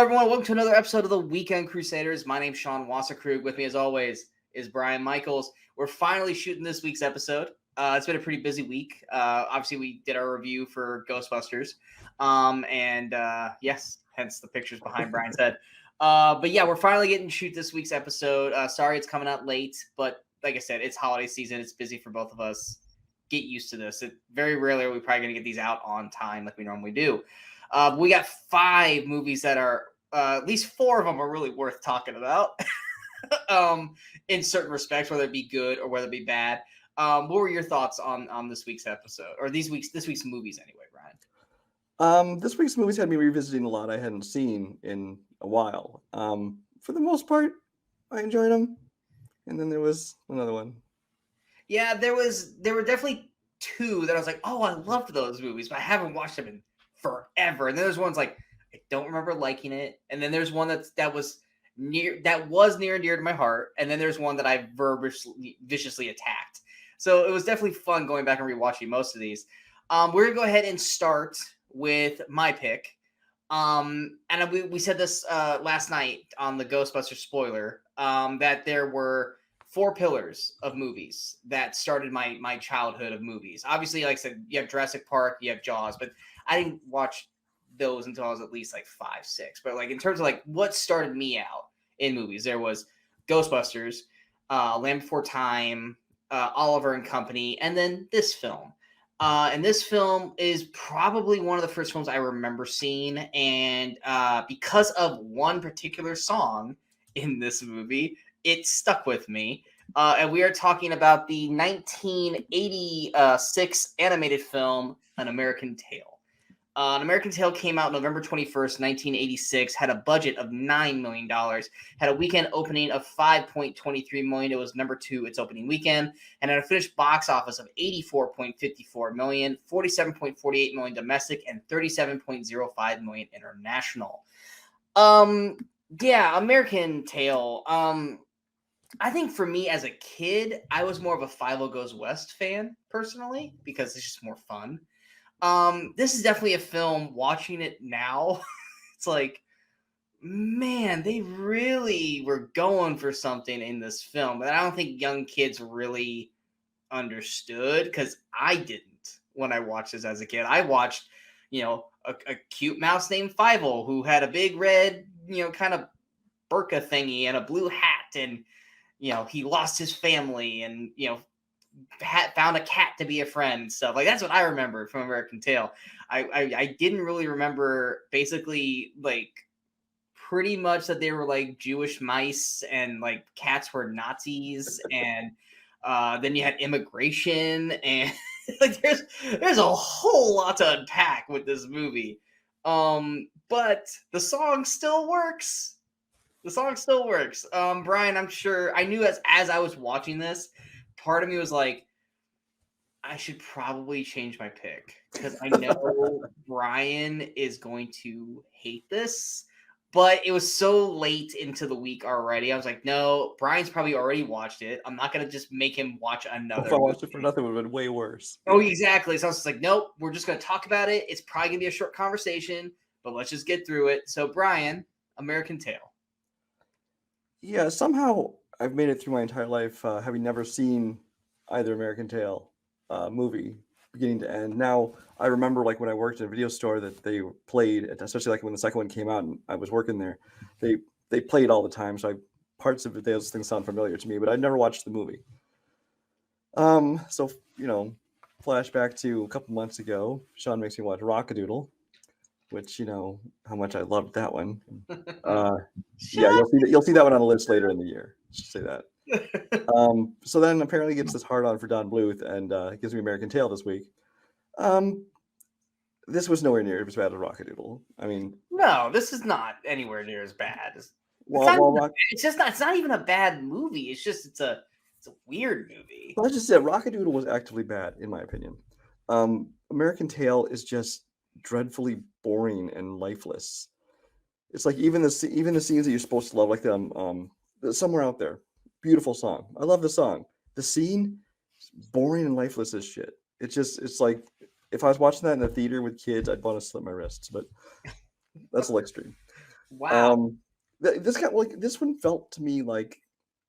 everyone. Welcome to another episode of the Weekend Crusaders. My name's Sean Wasserkrug. With me, as always, is Brian Michaels. We're finally shooting this week's episode. It's been a pretty busy week. Obviously, we did our review for Ghostbusters. Yes, hence the pictures behind Brian's head. But yeah, we're finally getting to shoot this week's episode. Sorry it's coming out late, but like I said, it's holiday season. It's busy for both of us. Get used to this. Very rarely are we probably going to get these out on time like we normally do. We got 5 movies that are, at least 4 of them are really worth talking about in certain respects, whether it be good or whether it be bad. What were your thoughts on this week's episode, or this week's movies anyway, Brian? This week's movies had me revisiting a lot I hadn't seen in a while. For the most part, I enjoyed them. And then there was another one. Yeah, there were definitely 2 that I was like, oh, I loved those movies, but I haven't watched them in forever. And then there's ones like I don't remember liking it, and then there's one that was near and dear to my heart, and then there's one that I viciously attacked. So it was definitely fun going back and rewatching most of these. We're gonna go ahead and start with my pick. And we said this last night on the Ghostbusters spoiler, that there were 4 pillars of movies that started my childhood of movies. Obviously, like I said, you have Jurassic Park, you have Jaws, but I didn't watch those until I was at least like 5, 6. But like in terms of like what started me out in movies, there was Ghostbusters, Land Before Time, Oliver and Company, and then this film. And this film is probably one of the first films I remember seeing. And because of one particular song in this movie, it stuck with me. And we are talking about the 1986 animated film, An American Tail. An American Tail came out November 21st, 1986, had a budget of $9 million, had a weekend opening of $5.23 million. It was number 2 its opening weekend, and had a finished box office of $84.54 million, $47.48 million domestic, and $37.05 million international. Yeah, American Tail. I think for me as a kid, I was more of a Philo Goes West fan, personally, because it's just more fun. This is definitely a film, watching it now, it's like, man, they really were going for something in this film. But I don't think young kids really understood, because I didn't when I watched this as a kid. I watched, a cute mouse named Fievel who had a big red, kind of burqa thingy and a blue hat, and, he lost his family and, found a cat to be a friend and stuff. Like, that's what I remember from American Tail. I didn't really remember, basically, like, pretty much that they were like Jewish mice and like cats were Nazis, and then you had immigration, and like there's a whole lot to unpack with this movie. But the song still works. Brian, I'm sure I knew as I was watching this, part of me was like, I should probably change my pick, because I know Brian is going to hate this. But it was so late into the week already. I was like, no, Brian's probably already watched it. I'm not going to just make him watch another. If I watched it for nothing, it would have been way worse. Oh, exactly. So I was just like, nope, we're just going to talk about it. It's probably going to be a short conversation, but let's just get through it. So, Brian, American Tail. Yeah, somehow I've made it through my entire life having never seen either American Tail movie, beginning to end. Now, I remember like when I worked in a video store that they played, especially like when the second one came out and I was working there, they played all the time. So parts of those things sound familiar to me, but I'd never watched the movie. So, flashback to a couple months ago, Sean makes me watch Rockadoodle, which, how much I loved that one. Yeah, you'll see that one on the list later in the year. Just say that. So then apparently gets this hard on for Don Bluth, and gives me American Tail this week. This was nowhere near as bad as Rockadoodle. I mean, no, this is not anywhere near as bad. It's not even a bad movie. It's just it's a weird movie. Well, I just said Rockadoodle was actively bad in my opinion. American Tail is just dreadfully boring and lifeless. It's like even the scenes that you're supposed to love, like Somewhere Out There, beautiful song. I love the song. The scene, boring and lifeless as shit. It's like if I was watching that in the theater with kids, I'd want to slit my wrists, but that's a little extreme. Wow. This one felt to me like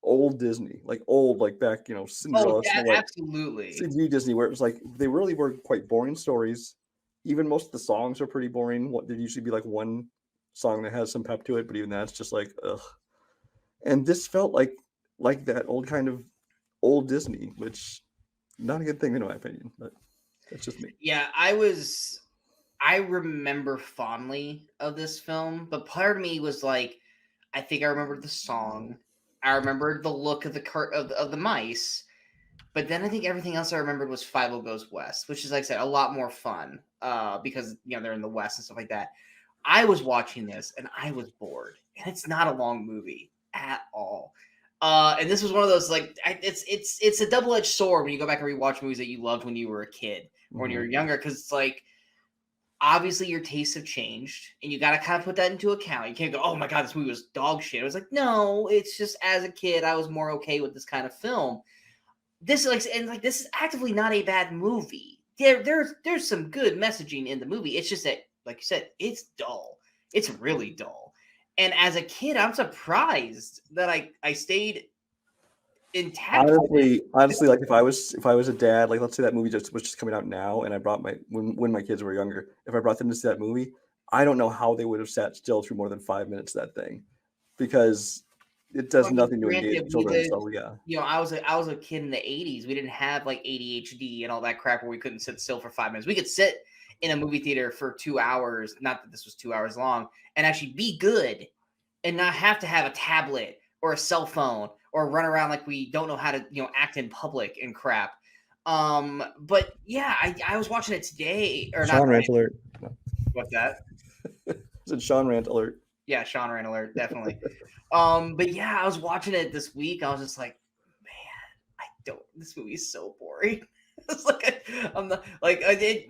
old Disney, like old, like back, Oh, Cinderella, yeah, Snow White, absolutely. CG Disney, where it was like they really were quite boring stories. Even most of the songs are pretty boring. What there'd usually be like one song that has some pep to it, but even that's just like ugh. And this felt like that old kind of old Disney, which not a good thing in my opinion, but that's just me. Yeah, I remember fondly of this film, but part of me was like, I think I remembered the song. I remembered the look of the mice, but then I think everything else I remembered was Five O Goes West, which is, like I said, a lot more fun because they're in the West and stuff like that. I was watching this and I was bored, and it's not a long movie at all. And this was one of those it's a double edged sword when you go back and rewatch movies that you loved when you were a kid or when you were younger, because it's like obviously your tastes have changed and you got to kind of put that into account. You can't go, oh my god, this movie was dog shit. It was like, no, it's just as a kid I was more okay with this kind of film. This this is actively not a bad movie. There's some good messaging in the movie. It's just that, like you said, it's dull. It's really dull. And as a kid, I'm surprised that I stayed intact with it. Honestly, like if I was a dad, like let's say that movie was just coming out now, and I brought when my kids were younger, if I brought them to see that movie, I don't know how they would have sat still through more than 5 minutes of that thing, because it does I mean, nothing to engage granted, we children. lived, So yeah, I was a kid in the 80s. We didn't have like ADHD and all that crap where we couldn't sit still for 5 minutes. We could sit in a movie theater for 2 hours, not that this was 2 hours long, and actually be good and not have to have a tablet or a cell phone or run around like we don't know how to, act in public and crap. But yeah, I was watching it today, or not Sean today. rant alert. No. What's that? Is it Sean rant alert? Yeah, Sean Rand alert, definitely. But yeah, I was watching it this week. I was just like, man, this movie is so boring. It's like I'm not like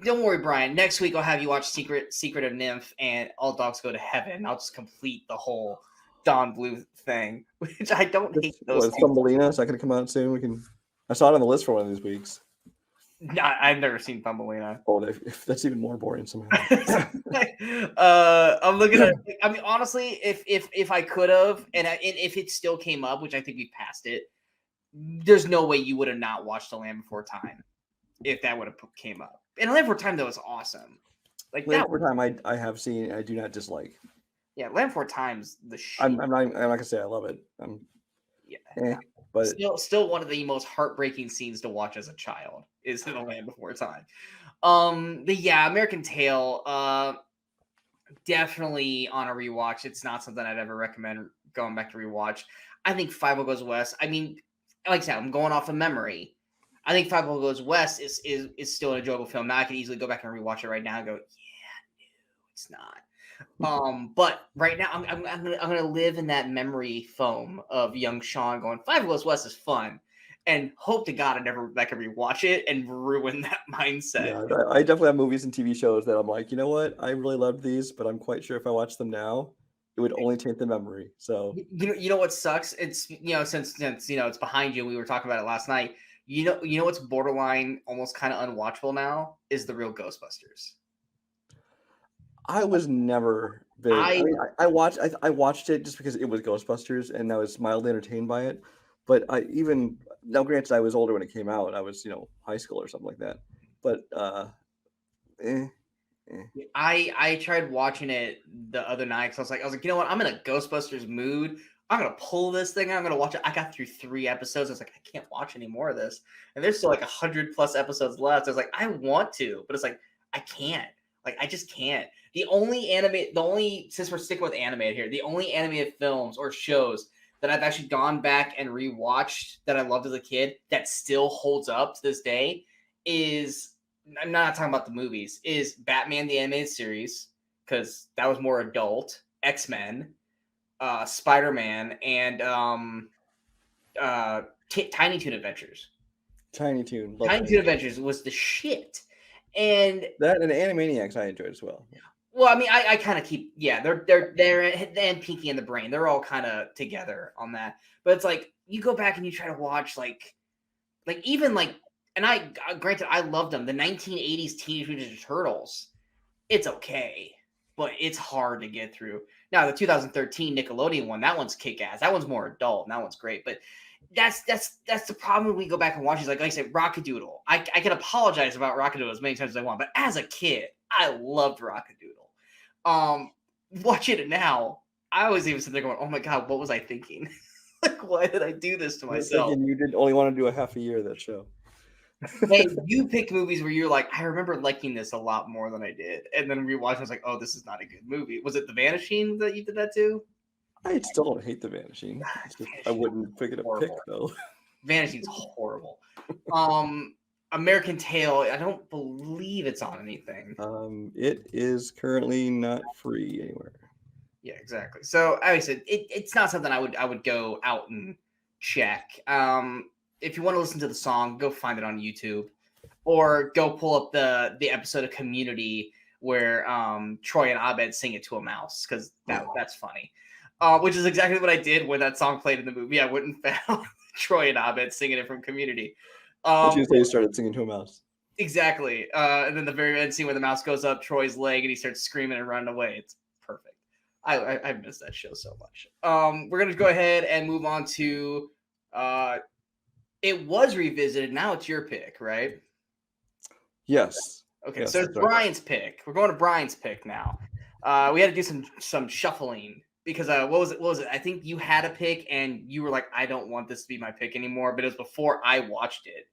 don't worry, Brian. Next week I'll have you watch Secret of Nymph and All Dogs Go to Heaven. I'll just complete the whole Don Bluth thing, which I don't hate those What, things. Thumbelina? Is that going to come out soon? I saw it on the list for one of these weeks. I've never seen Thumbelina. Oh, if that's even more boring somehow. I'm looking at. I mean, honestly, if I could have, and if it still came up, which I think we've passed it, there's no way you would have not watched The Land Before Time if that would have came up. And Land Before Time though is awesome. Like Land that. Before Time, I have seen, and I do not dislike. Yeah, Land Before Time's the shit. I'm not gonna say I love it. But still one of the most heartbreaking scenes to watch as a child is The Land Before Time. But yeah, American Tail, definitely on a rewatch. It's not something I'd ever recommend going back to rewatch. I think Five O Goes West. I mean, like I said, I'm going off of memory. I think Five O Goes West is still an enjoyable film. Now I could easily go back and rewatch it right now and go, yeah, no, it's not. But right now I'm gonna live in that memory foam of young Sean going, Five O Goes West is fun, and hope to God I can rewatch it and ruin that mindset. yeah, I definitely have movies and TV shows that I'm like, you know what, I really loved these, but I'm quite sure if I watch them now, it would only taint the memory. So you know what sucks? It's since it's behind you. We were talking about it last night. You know what's borderline, almost kind of unwatchable now is the real Ghostbusters. I was never big. I watched it just because it was Ghostbusters, and I was mildly entertained by it. But now, granted, I was older when it came out. I was high school or something like that. But I tried watching it the other night because I was like, you know what? I'm in a Ghostbusters mood. I'm gonna pull this thing. I'm gonna watch it. I got through 3 episodes. I was like, I can't watch any more of this. And there's still like 100+ episodes left. I was like, I want to, but it's like I can't. Like I just can't. Since we're sticking with animated here, the only animated films or shows that I've actually gone back and rewatched that I loved as a kid that still holds up to this day is, I'm not talking about the movies, is Batman the Animated Series, because that was more adult, X-Men, Spider-Man, and Tiny Toon Adventures. Tiny Toon Adventures was the shit. And that and Animaniacs I enjoyed as well. Well, I mean, I kind of keep, they're and Pinky and the Brain, they're all kind of together on that. But it's like you go back and you try to watch and granted I loved them, the 1980s Teenage Mutant Ninja Turtles. It's okay. but it's hard to get through. Now the 2013 Nickelodeon one, that one's kick-ass. That one's more adult, and that one's great. But that's the problem when we go back and watch. Is like I said, Rockadoodle. I can apologize about Rockadoodle as many times as I want, but as a kid, I loved Rockadoodle. Watching it now, I always even sit there going, "Oh my god, what was I thinking? Like, why did I do this to myself?" You did only want to do a half a year of that show. Hey, you picked movies where you're like, I remember liking this a lot more than I did, and then rewatching, I was like, oh, this is not a good movie. Was it The Vanishing that you did that too? I still don't hate The Vanishing. I wouldn't pick it a pick though. Vanishing's horrible. American Tail, I don't believe it's on anything. It is currently not free anywhere. Yeah, exactly. So I said it's not something I would go out and check. If you want to listen to the song, go find it on YouTube, or go pull up the episode of Community where Troy and Abed sing it to a mouse, because that's funny. Which is exactly what I did when that song played in the movie. I went and found Troy and Abed singing it from Community. You started singing to a mouse. Exactly. And then the very end scene where the mouse goes up Troy's leg and he starts screaming and running away. It's perfect. I miss that show so much. We're going to go ahead and move on to... it was revisited. Now it's your pick, right? Yes. Okay, yes, so it's Brian's pick. We're going to Brian's pick now. We had to do some shuffling because what was it? I think you had a pick and you were like, I don't want this to be my pick anymore. But it was before I watched it.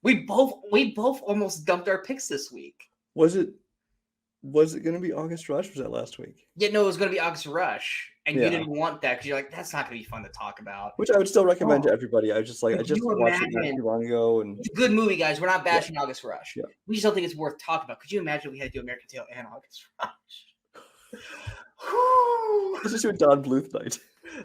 We both almost dumped our picks this week. Was it going to be August Rush? Was that last week? Yeah, no, it was going to be August Rush. And you didn't want that because you're like, that's not going to be fun to talk about. Which I would still recommend to everybody. I just watched it not too long ago. And it's a good movie, guys. We're not bashing August Rush. Yeah. We just don't think it's worth talking about. Could you imagine if we had to do American Tail and August Rush? Let's just do a Don Bluth night.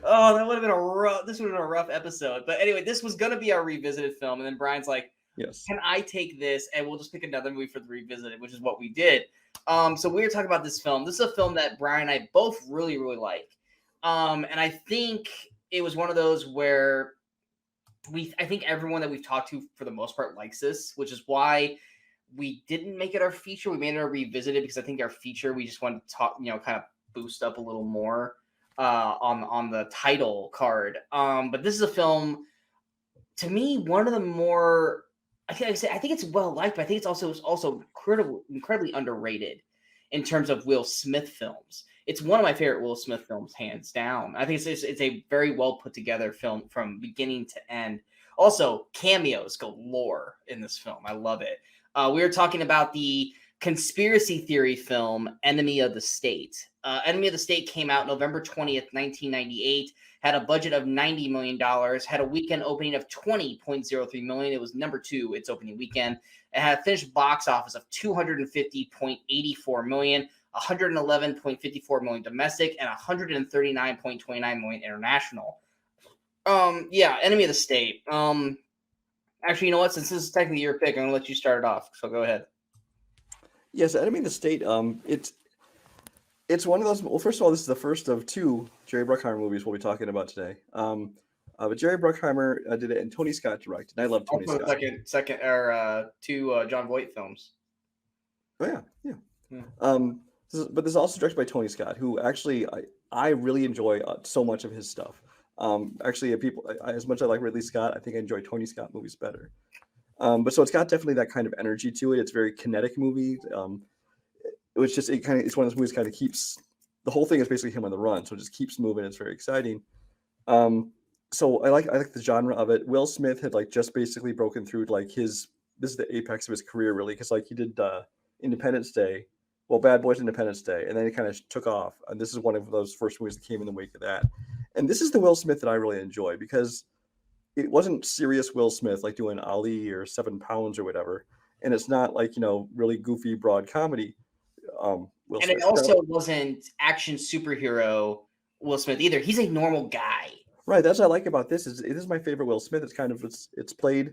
Oh, that would have been a rough episode. But anyway, this was going to be our revisited film. And then Brian's like, yes, can I take this and we'll just pick another movie for the revisited, which is what we did. So we were talking about this film. This is a film that Brian and I both really, really like. And I think it was one of those where I think everyone that we've talked to for the most part likes this, which is why we didn't make it our feature. We made it our revisited because I think our feature, we just wanted to talk, kind of boost up a little more on the title card. But this is a film, to me, one of the more, I think it's well liked, but I think it's also incredibly underrated in terms of Will Smith films. It's one of my favorite Will Smith films, hands down. I think it's a very well put together film from beginning to end. Also, cameos galore in this film. I love it. We were talking about the conspiracy theory film Enemy of the State. Enemy of the State came out November 20th, 1998. Had a budget of $90 million, had a weekend opening of $20.03 million. It was number 2 its opening weekend. It had a finished box office of $250.84 million, $111.54 million domestic, and $139.29 million international. Enemy of the State. Actually, you know what? Since this is technically your pick, I'm going to let you start it off. So go ahead. Yes, Enemy of the State. It's one of those. Well, first of all, this is the first of 2 Jerry Bruckheimer movies we'll be talking about today. But Jerry Bruckheimer did it, and Tony Scott directed. And I love Tony Scott. Second, or 2 John Voight films. Oh yeah. But this is also directed by Tony Scott, who actually I really enjoy so much of his stuff. Actually, as much as I like Ridley Scott, I think I enjoy Tony Scott movies better. But so it's got definitely that kind of energy to it. It's a very kinetic movie. It's one of those movies kind of keeps, the whole thing is basically him on the run, so it just keeps moving. It's very exciting. So I like the genre of it. Will Smith had just basically broken through this is the apex of his career really, because he did Independence Day, Bad Boys Independence Day, and then he kind of took off. And this is one of those first movies that came in the wake of that. And this is the Will Smith that I really enjoy, because it wasn't serious Will Smith like doing Ali or 7 Pounds or whatever, and it's not really goofy broad comedy. Will Smith. It also wasn't action superhero Will Smith either. He's a normal guy. Right. That's what I like about this. It is my favorite Will Smith. It's played.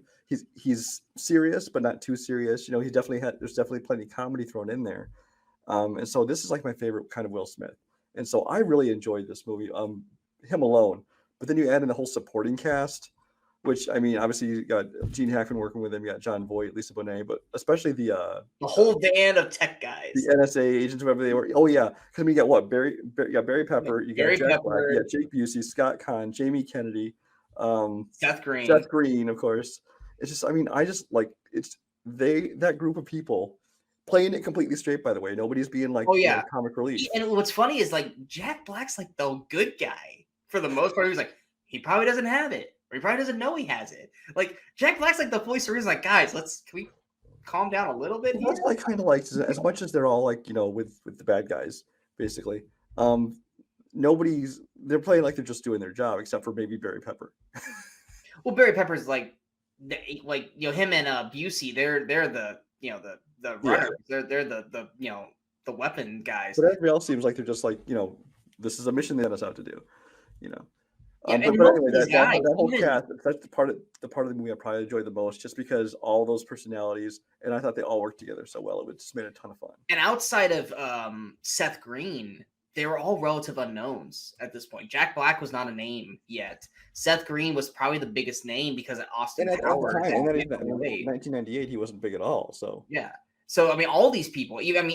He's serious, but not too serious. There's definitely plenty of comedy thrown in there. And so this is my favorite kind of Will Smith. And so I really enjoyed this movie. Him alone, but then you add in the whole supporting cast. which I mean, obviously you got Gene Hackman working with him, you got John Voight, Lisa Bonet, but especially The whole band of tech guys. the NSA agents, whoever they were. Oh yeah, because I mean, you got what Barry Pepper, you got Barry Jack Black, you Pepper, got Jake Busey, Scott Conn, Jamie Kennedy, Seth Green. Seth Green, of course. It's just, I mean, I just like it's that group of people playing it completely straight. By the way, nobody's being like Oh yeah, comic relief. and what's funny is like Jack Black's like the good guy for the most part. He was like he probably doesn't have it, or he probably doesn't know he has it. Like Jack Black's like the voice of reason. Like guys, can we calm down a little bit Well, here? that's what I kind of like, as much as they're all like with the bad guys, basically. They're playing like they're just doing their job, except for maybe Barry Pepper. Well, Barry Pepper's like him and Busey. They're the the runners. They're the the weapon guys. But everybody else seems like they're just like this is a mission they sent us out to do, you know. Yeah, But and most anyway, of these guys, that whole even- cast, that's the part of the movie I probably enjoyed the most, just because all those personalities, and I thought they all worked together so well. It just made a ton of fun. And outside of Seth Green, they were all relative unknowns at this point. Jack Black was not a name yet. Seth Green was probably the biggest name because of Austin And at the Powers. time, and then in Wait. 1998, he wasn't big at all. So Yeah. So I mean, all these people. Even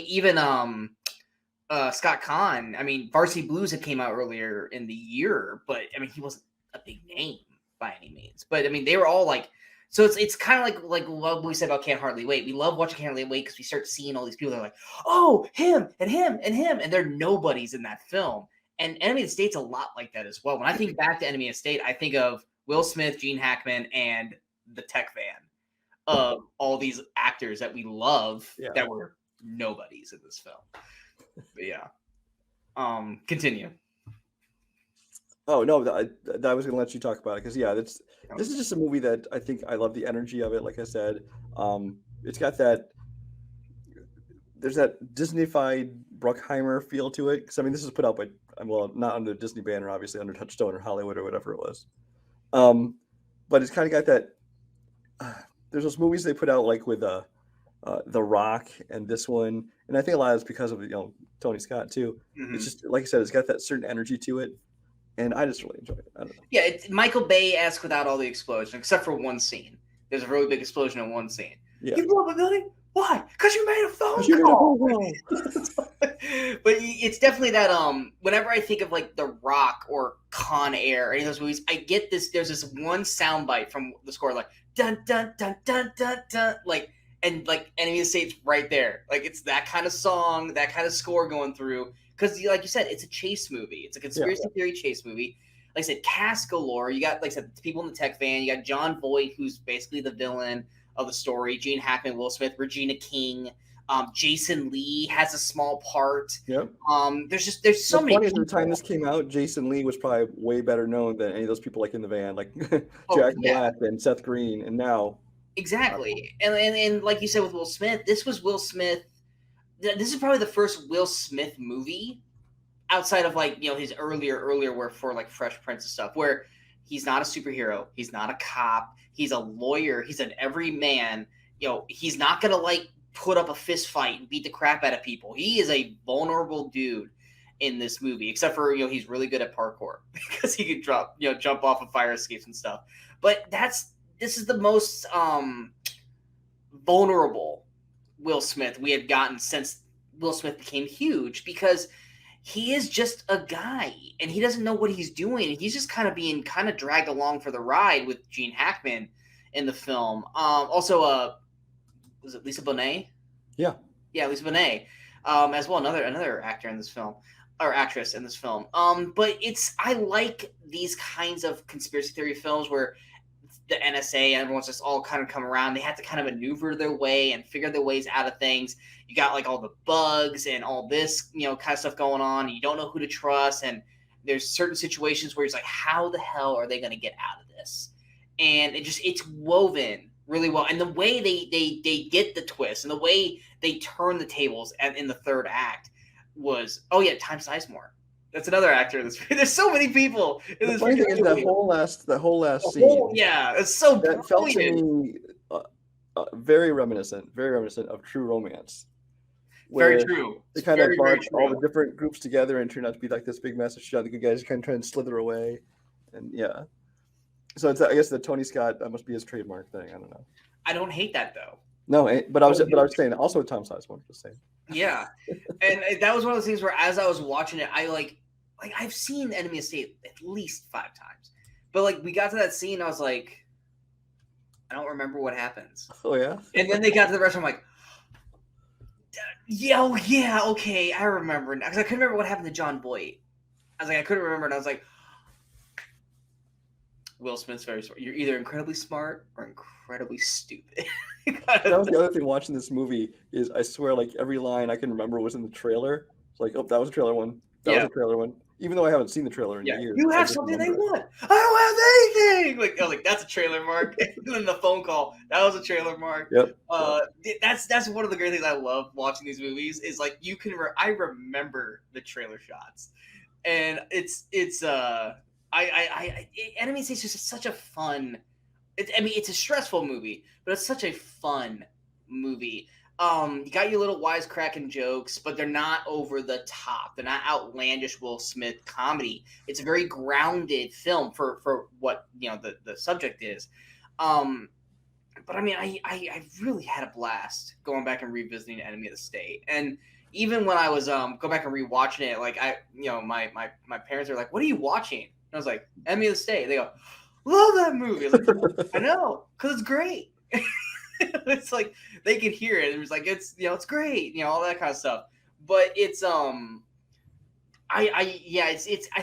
Scott Conn. I mean, Varsity Blues had came out earlier in the year, but I mean, he wasn't a big name by any means. But I mean, they were all like. So it's kind of like what we said about Can't Hardly Wait. We love watching Can't Hardly Wait because we start seeing all these people that are like, oh, him and him and him, and they're nobodies in that film. And Enemy of the State's a lot like that as well. When I think back to Enemy of the State, I think of Will Smith, Gene Hackman, and the tech van of all these actors that we love that were nobodies in this film. But yeah. Continue. Oh no, I was going to let you talk about it because this is just a movie that I think I love the energy of it. Like I said, it's got there's that Disney-fied Bruckheimer feel to it. Because I mean, this is put out by not under the Disney banner, obviously under Touchstone or Hollywood or whatever it was. But it's kind of got that. There's those movies they put out like with The Rock and this one, and I think a lot is because of Tony Scott too. Mm-hmm. It's just like I said, it's got that certain energy to it. And I just really enjoy it. I don't know. Yeah, Michael Bay-esque without all the explosion, except for one scene. There's a really big explosion in one scene. Yeah. You blew up a building? Why? Because you made a phone call. But it's definitely that. Whenever I think of like The Rock or Con Air, any of those movies, I get this. There's this one soundbite from the score, like dun dun dun dun dun dun, and Enemy of the State's right there. Like it's that kind of song, that kind of score going through. Because, like you said, it's a chase movie. It's a conspiracy theory chase movie. Like I said, cast galore. You got, like I said, people in the tech van. You got John Voight, who's basically the villain of the story. Gene Hackman, Will Smith, Regina King. Jason Lee has a small part. Yep. There's so many. Funny, at the time this came out, Jason Lee was probably way better known than any of those people like in the van, like Jack Black and Seth Green, and now. Exactly, and like you said with Will Smith, this was Will Smith. This is probably the first Will Smith movie outside of his earlier work for like Fresh Prince and stuff, where he's not a superhero, he's not a cop, he's a lawyer, he's an everyman. He's not gonna put up a fist fight and beat the crap out of people. He is a vulnerable dude in this movie, except for he's really good at parkour because he could jump off of fire escapes and stuff. But this is the most vulnerable Will Smith we had gotten since Will Smith became huge, because he is just a guy and he doesn't know what he's doing. He's just kind of being dragged along for the ride with Gene Hackman in the film. Also, was it Lisa Bonet? Yeah, Lisa Bonet as well. Another actor in this film, or actress in this film. But I like these kinds of conspiracy theory films where the NSA and everyone's just all kind of come around. They have to kind of maneuver their way and figure their ways out of things. You got all the bugs and all this, kind of stuff going on. And you don't know who to trust. And there's certain situations where it's like, how the hell are they going to get out of this? And it's woven really well. And the way they get the twist and the way they turn the tables in the third act was, Tom Sizemore. That's another actor in this movie. There's so many people in this movie. That whole last scene. It's so that felt to me very reminiscent of True Romance. Very true. They kind of brought all the different groups together and turned out to be like this big massive shot. The good guys kind of try and slither away, and So it's I guess the Tony Scott that must be his trademark thing. I don't know. I don't hate that though. No, but I was saying also a Tom Sizemore. Just saying. Yeah, and that was one of those things where as I was watching it, I like I've seen Enemy of the State at least 5 times, but like we got to that scene, I was like, I don't remember what happens. Oh yeah. And then they got to the restaurant, I'm like, yeah, oh yeah, okay, I remember now because I couldn't remember what happened to John Boyd. I was like, I couldn't remember, and I was like, Will Smith's very smart. You're either incredibly smart or incredibly stupid. That was the other thing watching this movie is I swear like every line I can remember was in the trailer. It's like, oh, that was a trailer one. That was a trailer one. Even though I haven't seen the trailer in years. You have something they want. I don't have anything. Like, I was like, that's a trailer mark. And then the phone call, that was a trailer mark. Yep. That's one of the great things I love watching these movies is like you can. I remember the trailer shots, and it's Enemy State is just such a fun. It's a stressful movie, but it's such a fun movie. You got your little wisecracking jokes, but they're not over the top. They're not outlandish Will Smith comedy. It's a very grounded film for what the subject is. But I mean, I really had a blast going back and revisiting Enemy of the State, and even when I was go back and rewatching it, like my parents are like, "What are you watching?" And I was like, "Enemy of the State." They go, "Love that movie." I was like, I know, because it's great. It's like they can hear it. And it's like it's it's great, all that kind of stuff. But it's I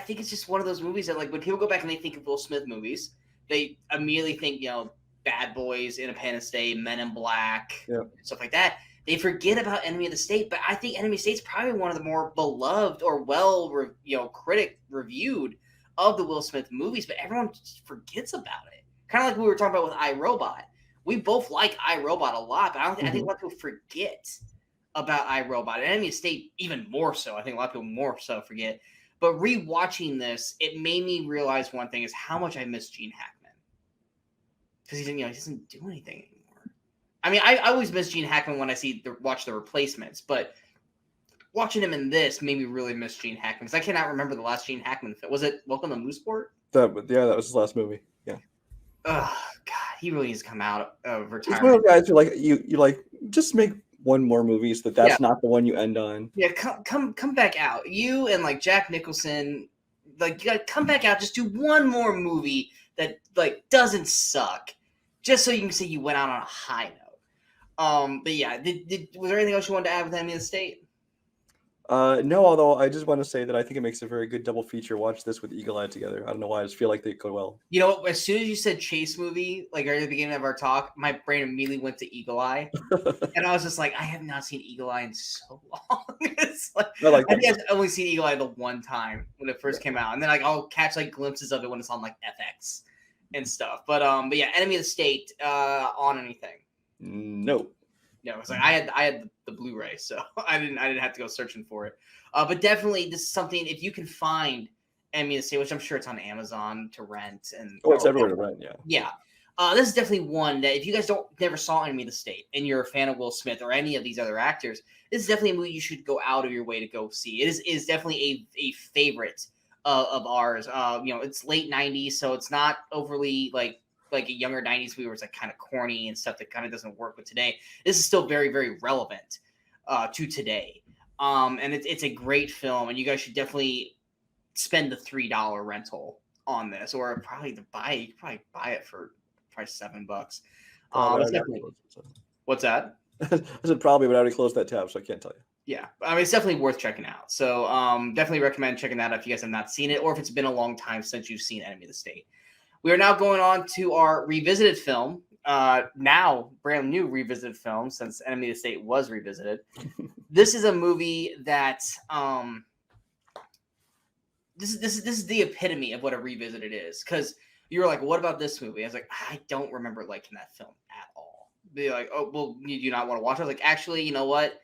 think it's just one of those movies that like when people go back and they think of Will Smith movies, they immediately think Bad Boys, Independence Day, Men in Black, stuff like that. They forget about Enemy of the State, but I think Enemy of the State is probably one of the more beloved or critic reviewed of the Will Smith movies, but everyone just forgets about it. Kind of like we were talking about with iRobot. We both like iRobot a lot, but I think a lot of people forget about iRobot. And Enemy of the State even more so. I think a lot of people more so forget. But rewatching this, it made me realize one thing is how much I miss Gene Hackman. Because he doesn't do anything anymore. I mean, I always miss Gene Hackman when I watch The Replacements, but watching him in this made me really miss Gene Hackman because I cannot remember the last Gene Hackman film. Was it Welcome to Mooseport? That was his last movie. Yeah. Oh God, he really needs to come out of retirement. He's one of those guys who like you like just make one more movie so that's not the one you end on. Yeah, come back out. You and like Jack Nicholson, like you gotta come back out. Just do one more movie that like doesn't suck, just so you can say you went out on a high note. But yeah, was there anything else you wanted to add with Enemy of the State? No, although I just want to say that I think it makes a very good double feature. Watch this with Eagle Eye together. I don't know why. I just feel like they go well. As soon as you said chase movie, like right at the beginning of our talk, my brain immediately went to Eagle Eye. And I was just like, I have not seen Eagle Eye in so long. It's like, I think I've only seen Eagle Eye the one time when it first came out. And then like I'll catch like glimpses of it when it's on like FX and stuff. But yeah, Enemy of the State on anything? No. No, it's like I had the Blu-ray, so I didn't have to go searching for it. But definitely, this is something if you can find Enemy of the State, which I'm sure it's on Amazon to rent and it's everywhere to rent. Yeah. This is definitely one that if you guys never saw Enemy of the State and you're a fan of Will Smith or any of these other actors, this is definitely a movie you should go out of your way to go see. It is definitely a favorite of ours. It's late '90s, so it's not overly like a younger 90s movie where it's like kind of corny and stuff that kind of doesn't work with today. This is still very, very relevant to today. And it's a great film, and you guys should definitely spend the $3 rental on this, or probably to buy it. You could probably buy it for probably $7. What's that? I said probably, but I already closed that tab, so I can't tell you. Yeah, I mean, it's definitely worth checking out. So definitely recommend checking that out if you guys have not seen it, or if it's been a long time since you've seen Enemy of the State. We are now going on to our revisited film, now brand new revisited film since Enemy of the State was revisited. This is a movie that this is the epitome of what a revisited is. Because you were like, what about this movie? I was like, I don't remember liking that film at all. Be like, oh, well, you do not want to watch it? I was like, actually, you know what?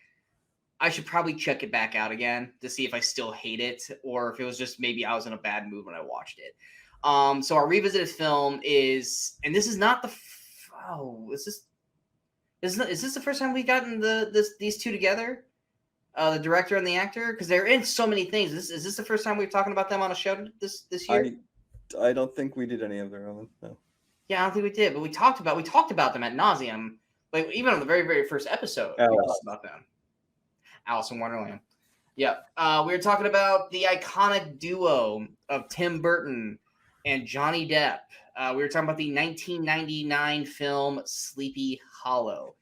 I should probably check it back out again to see if I still hate it or if it was just maybe I was in a bad mood when I watched it. So our revisited film is, and this is not is this the first time we've gotten these two together? The director and the actor? Because they're in so many things. Is this the first time we're talking about them on a show this year? I don't think we did any of their own. No. Yeah, I don't think we did, but we talked about them ad nauseum. Like even on the very, very first episode, we talked about them. Alice in Wonderland. Yeah. We were talking about the iconic duo of Tim Burton and Johnny Depp. We were talking about the 1999 film Sleepy Hollow.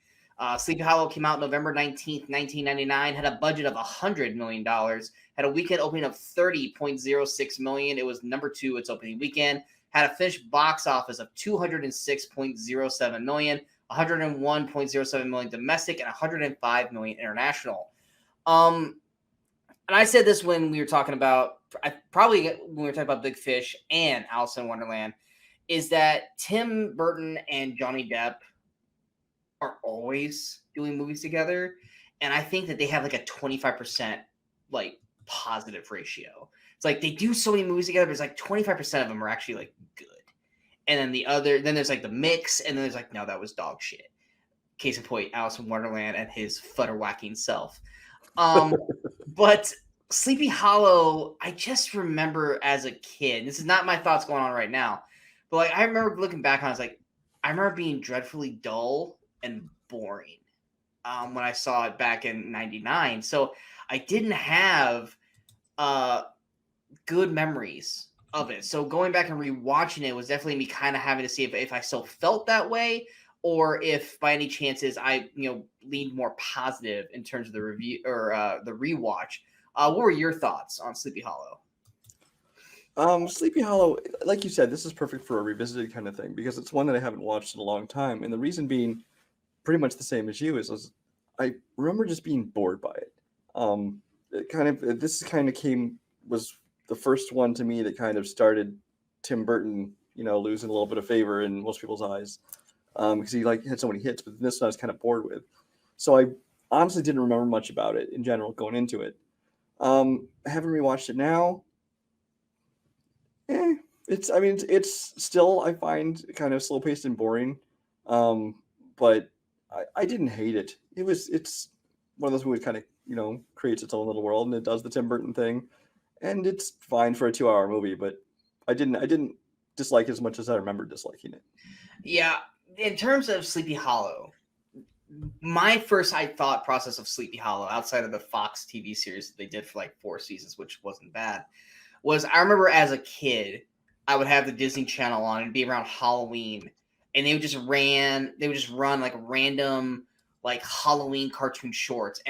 Sleepy Hollow came out November 19th, 1999, had a budget of $100 million, had a weekend opening of $30.06 million. It was number 2 its opening weekend, had a finished box office of $206.07 million, $101.07 million domestic, and $105 million international. And I said this when we were talking about, probably when we were talking about Big Fish and Alice in Wonderland, is that Tim Burton and Johnny Depp are always doing movies together. And I think that they have like a 25% like positive ratio. It's like they do so many movies together, but it's like 25% of them are actually like good. And then there's like the mix, and then there's like, no, that was dog shit. Case in point, Alice in Wonderland and his futter-whacking self. But Sleepy Hollow, I just remember as a kid, this is not my thoughts going on right now, but like I remember looking back on it, I was like, I remember being dreadfully dull and boring when I saw it back in 99. So I didn't have good memories of it. So going back and rewatching it was definitely me kind of having to see if I still felt that way, or if by any chances I, leaned more positive in terms of the review or the rewatch. What were your thoughts on Sleepy Hollow? Sleepy Hollow, like you said, this is perfect for a revisited kind of thing because it's one that I haven't watched in a long time. And the reason being pretty much the same as you is I remember just being bored by it. Was the first one to me that kind of started Tim Burton, losing a little bit of favor in most people's eyes. Because he had so many hits, but this one I was kind of bored with. So I honestly didn't remember much about it in general going into it. I haven't rewatched it now. It's still, I find, kind of slow paced and boring. But I didn't hate it. It's one of those movies kind of, creates its own little world, and it does the Tim Burton thing, and it's fine for a 2-hour movie. But I didn't dislike it as much as I remember disliking it. Yeah. In terms of Sleepy Hollow, my first thought process of Sleepy Hollow, outside of the Fox TV series that they did for like 4 seasons, which wasn't bad, was I remember as a kid, I would have the Disney Channel on and be around Halloween, and they would just run like random like Halloween cartoon shorts,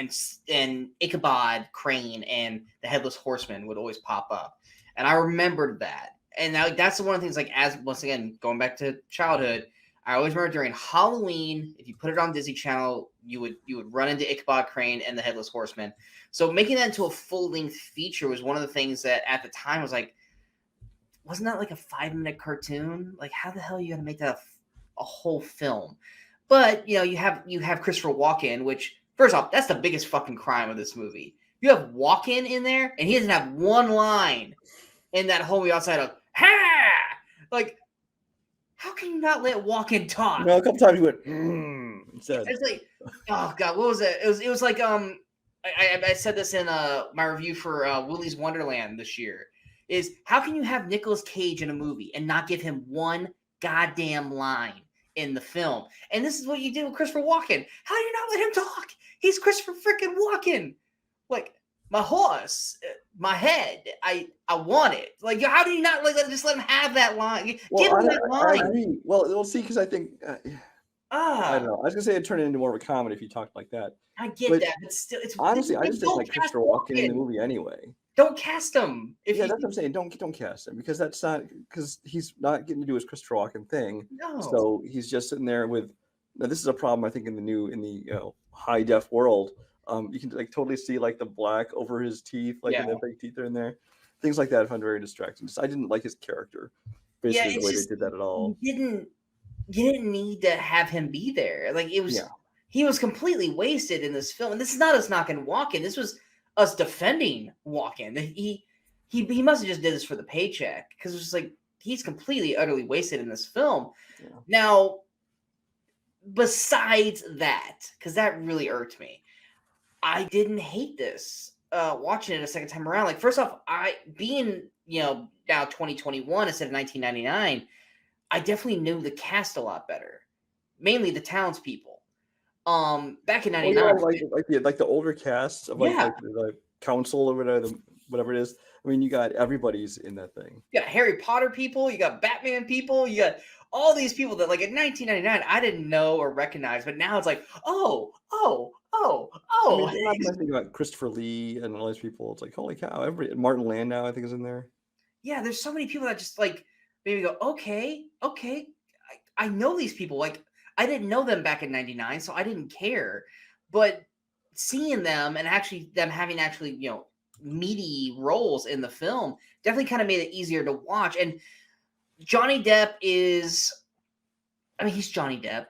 and Ichabod Crane and the Headless Horseman would always pop up, and I remembered that, and that's one of the things. Like, as once again going back to childhood, I always remember during Halloween, if you put it on Disney Channel, you would run into Ichabod Crane and the Headless Horseman. So making that into a full-length feature was one of the things that at the time was like, wasn't that like a 5-minute cartoon? Like, how the hell are you going to make that a whole film? But, you have Christopher Walken, which, first off, that's the biggest fucking crime of this movie. You have Walken in there, and he doesn't have one line in that whole movie outside of, ha! Like, how can you not let Walken talk? A couple times he went, instead. It's like, oh god, what was it? It was like I said this in my review for Willy's Wonderland this year. Is how can you have Nicolas Cage in a movie and not give him one goddamn line in the film? And this is what you did with Christopher Walken. How do you not let him talk? He's Christopher freaking Walken. Like, my horse, my head, I want it. Like, how do you not just let him have that line? Give him that line. I agree. Well, we'll see, because I think I don't know. I was gonna say it'd turn it into more of a comedy if you talked like that. I get that, but still, it's honestly, I just didn't like Christopher Walken in the movie anyway. Don't cast him. That's what I'm saying. Don't cast him, because he's not getting to do his Christopher Walken thing. No. So he's just sitting there with. Now, this is a problem I think in the high def world. You can totally see the black over his teeth, and the fake teeth are in there. Things like that I found very distracting. I didn't like his character. Basically, the way they did that at all. You didn't need to have him be there. He was completely wasted in this film. And this is not us knocking Walken. This was us defending Walken. He must have just did this for the paycheck, because it was just he's completely, utterly wasted in this film. Yeah. Now, besides that, because that really irked me, I didn't hate this watching it a second time around. First off, being now 2021 instead of 1999, I definitely knew the cast a lot better, mainly the townspeople. Back in Well, yeah, '99, like the older casts of yeah, the council or whatever it is. I mean, you got everybody's in that thing. you got Harry Potter people, you got Batman people, you got all these people that like in 1999 I didn't know or recognize, but now it's like, oh, oh, oh, I mean, oh. not to mention about Christopher Lee and all these people. It's like, holy cow! Martin Landau, I think, is in there. Yeah, there's so many people that just like maybe go, okay, okay, I know these people. Like I didn't know them back in '99, so I didn't care. But seeing them and actually them having actually meaty roles in the film definitely kind of made it easier to watch. And Johnny Depp is, I mean, he's Johnny Depp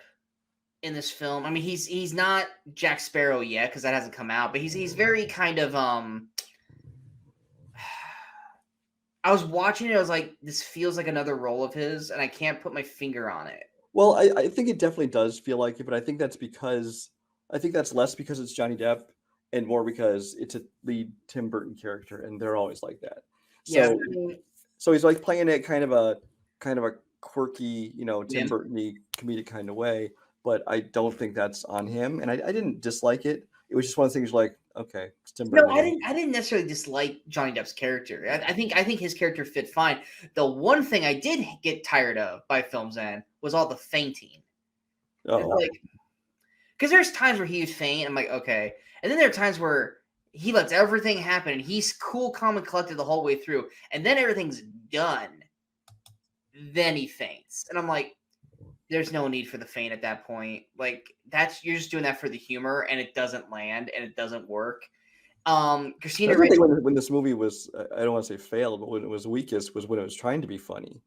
in this film. I mean, he's not Jack Sparrow yet because that hasn't come out, but he's very kind of I was watching it. I was like, this feels like another role of his, and I can't put my finger on it. Well, I think it definitely does feel like it, but I think that's less because it's Johnny Depp and more because it's a lead Tim Burton character, and they're always like that. Yeah, So, I mean, so he's like playing it kind of a quirky, Tim yeah. Burton-y comedic kind of way, but I don't think that's on him, and I didn't dislike it. It was just one of the things like, okay, it's Tim No, Burton again. I didn't necessarily dislike Johnny Depp's character. I think his character fit fine. The one thing I did get tired of by film's end was all the fainting. It's Oh, like, because there's times where he would faint. I'm like, okay, and then there are times where he lets everything happen and he's cool, calm, and collected the whole way through, and then everything's done. Then he faints, and I'm like, there's no need for the feint at that point. Like you're just doing that for the humor, and it doesn't land and it doesn't work. Christina that's the Ricci. thing when this movie was, I don't want to say failed, but when it was weakest was when it was trying to be funny.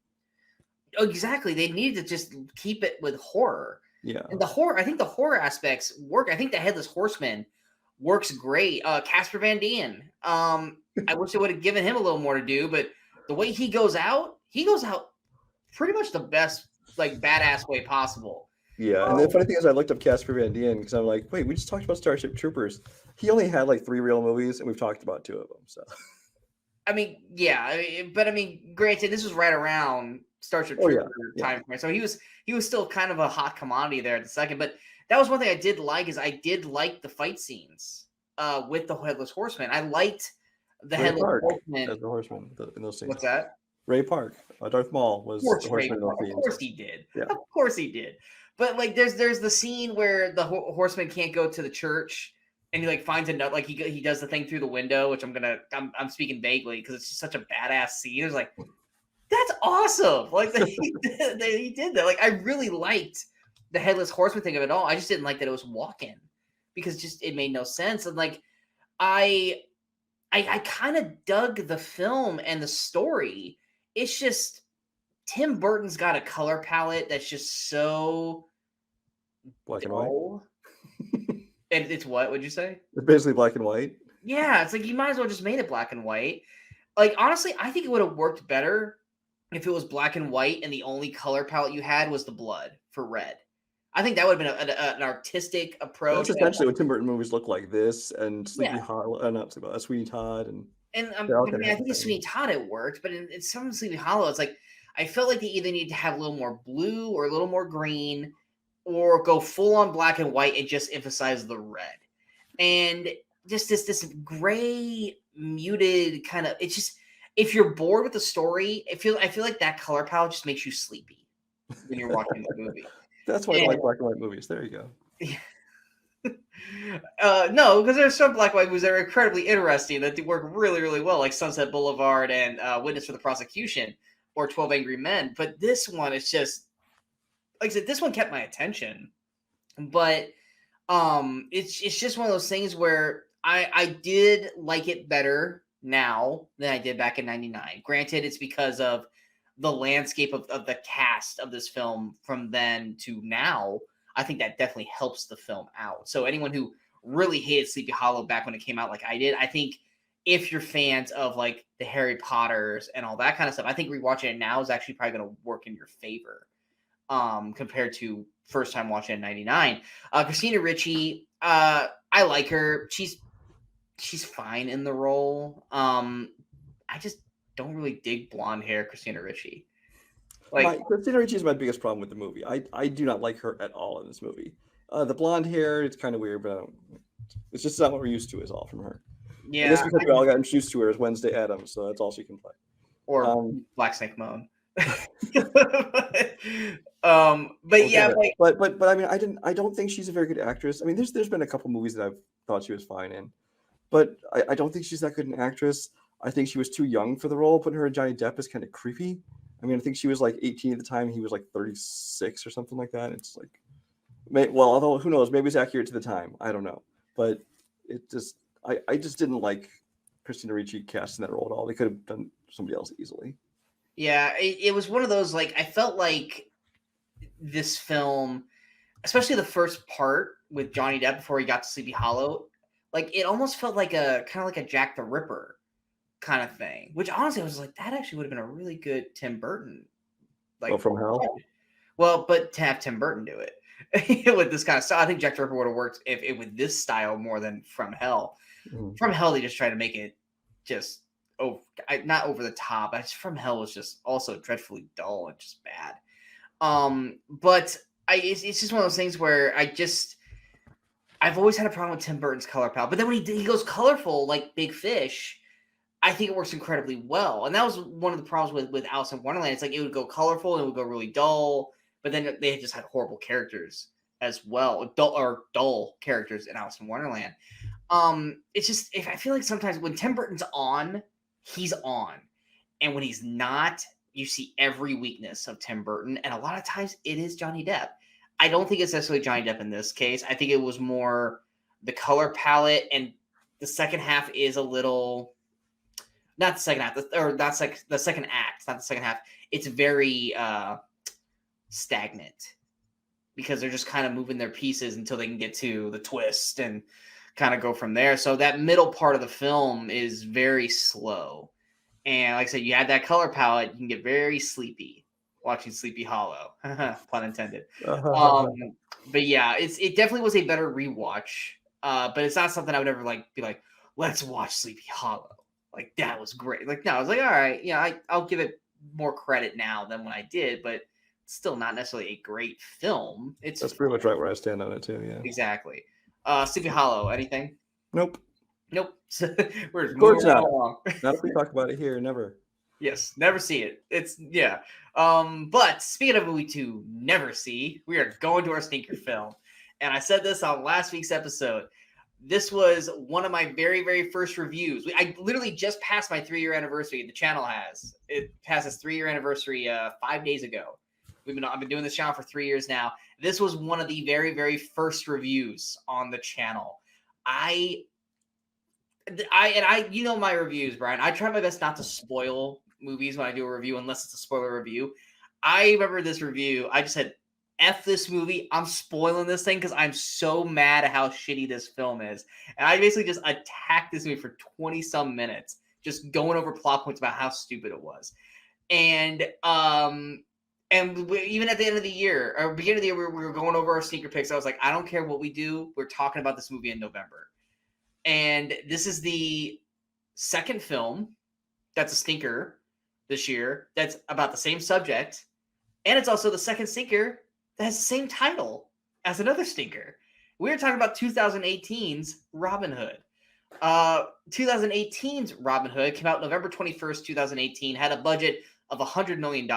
Oh, exactly. They needed to just keep it with horror. Yeah. And the horror, I think the horror aspects work. I think the Headless Horseman works great. Casper Van Dien. I wish they would have given him a little more to do, but the way he goes out pretty much the best, like, badass way possible. Yeah, and the funny thing is, I looked up Casper Van Dien because I'm like, wait, we just talked about Starship Troopers. He only had like 3 real movies, and we've talked about 2 of them. So, I mean, yeah, but I mean, granted, this was right around Starship Trooper time frame, so he was still kind of a hot commodity there at the second. But that was one thing I did like is I did like the fight scenes with the Headless Horseman. I liked the Ray Headless Park Horseman. as the Horseman in those scenes. What's that? Ray Park, Darth Maul was the Horseman in those Of scenes. course he did. Yeah. Of course he did. But like, there's the scene where the Horseman can't go to the church, and he like finds a note, like he does the thing through the window, which I'm speaking vaguely because it's just such a badass scene. It's like, that's awesome. Like he did that. Like I really liked the Headless Horseman thing of it all. I just didn't like that it was walking because just it made no sense. And like I kind of dug the film and the story. It's just Tim Burton's got a color palette that's just so black and white. And it's what would you say? It's basically black and white. Yeah, it's like you might as well just made it black and white. Like honestly, I think it would have worked better if it was black and white and the only color palette you had was the blood for red. I think that would have been an artistic approach. That's essentially what Tim Burton movies look like. This and Sleepy Hollow, not Sweeney Todd, and I mean, I think in Sweeney Todd it worked, but in some Sleepy Hollow, it's like I felt like they either need to have a little more blue or a little more green, or go full on black and white and just emphasize the red. And just this gray muted kind of, it's just, if you're bored with the story, I feel like that color palette just makes you sleepy when you're watching the movie. That's why I like black and white movies. There you go. No, because there's some black and white movies that are incredibly interesting that do work really, really well, like Sunset Boulevard and Witness for the Prosecution or 12 Angry Men. But this one is just, like I said, this one kept my attention. But it's just one of those things where I did like it better now than I did back in '99. Granted, it's because of the landscape of the cast of this film from then to now. I think that definitely helps the film out. So anyone who really hated Sleepy Hollow back when it came out like I did, I think if you're fans of like the Harry Potters and all that kind of stuff, I think rewatching it now is actually probably going to work in your favor compared to first time watching it in '99. Christina Ricci, I like her. She's fine in the role. don't really dig blonde hair Christina Ricci. Like, Christina Ricci is my biggest problem with the movie. I do not like her at all in this movie. The blonde hair, it's kind of weird, but it's just not what we're used to is all from her. I guess yeah, because we all got introduced to her as Wednesday Addams, so that's all she can play. or Um, Black Snake Moan. But yeah, like, but I mean, I don't think she's a very good actress. I mean, there's been a couple movies that I've thought she was fine in, but I don't think she's that good an actress. I think she was too young for the role. Putting her in Johnny Depp is kind of creepy. I mean, I think she was like 18 at the time. He was like 36 or something like that. It's like, well, although who knows? Maybe it's accurate to the time. I don't know, but it just I just didn't like Christina Ricci casting that role at all. They could have done somebody else easily. yeah, it was one of those, like, I felt like this film, especially the first part with Johnny Depp before he got to Sleepy Hollow, like, it almost felt like a kind of like a Jack the Ripper kind of thing, which honestly I was like, that actually would have been a really good Tim Burton, like, From Hell. well, but to have Tim Burton do it with this kind of style, I think Jack the Ripper would have worked if it with this style more than From Hell. Mm-hmm. From Hell, they just try to make it just not over the top. From Hell was just also dreadfully dull and just bad. But it's just one of those things where I've always had a problem with Tim Burton's color palette. But then when he goes colorful like Big Fish, I think it works incredibly well. And that was one of the problems with Alice in Wonderland. It's like it would go colorful and it would go really dull, but then they just had horrible characters as well, dull characters in Alice in Wonderland. It's just, if I feel like sometimes when Tim Burton's on, he's on, and when he's not, you see every weakness of Tim Burton, and a lot of times it is Johnny Depp. I don't think it's necessarily Johnny Depp in this case. I think it was more the color palette, and the second half is a little, not the second half, or that's like the second act, not the second half. It's very stagnant because they're just kind of moving their pieces until they can get to the twist and kind of go from there. So that middle part of the film is very slow. And like I said, you add that color palette, you can get very sleepy watching Sleepy Hollow. Pun intended. But yeah, it definitely was a better rewatch. But it's not something I would ever be like, let's watch Sleepy Hollow. Like, that was great. Like, no, I was like, all right, yeah, I'll give it more credit now than when I did, but it's still not necessarily a great film. That's pretty much right where I stand on it too. Yeah, exactly. Sleepy Hollow, anything? Nope. We're of course not. Along. Not if we talk about it here. Never. Yes, never see it. It's yeah. But speaking of a movie to never see, we are going to our sneaker film, and I said this on last week's episode. This was one of my very, very first reviews. I literally just passed my 3-year anniversary. The channel has. It passed its 3-year anniversary 5 days ago. I've been doing this channel for 3 years now. This was one of the very, very first reviews on the channel. I you know my reviews, Brian. I try my best not to spoil movies when I do a review unless it's a spoiler review. I remember this review. I just said, F this movie. I'm spoiling this thing because I'm so mad at how shitty this film is. And I basically just attacked this movie for 20-some minutes, just going over plot points about how stupid it was. And even at the end of the year, or beginning of the year, we were going over our sneaker picks. I was like, I don't care what we do. We're talking about this movie in November. And this is the second film that's a stinker this year that's about the same subject. And it's also the second stinker that has the same title as another stinker. We're talking about 2018's Robin Hood. 2018's Robin Hood came out November 21st, 2018, had a budget of $100 million,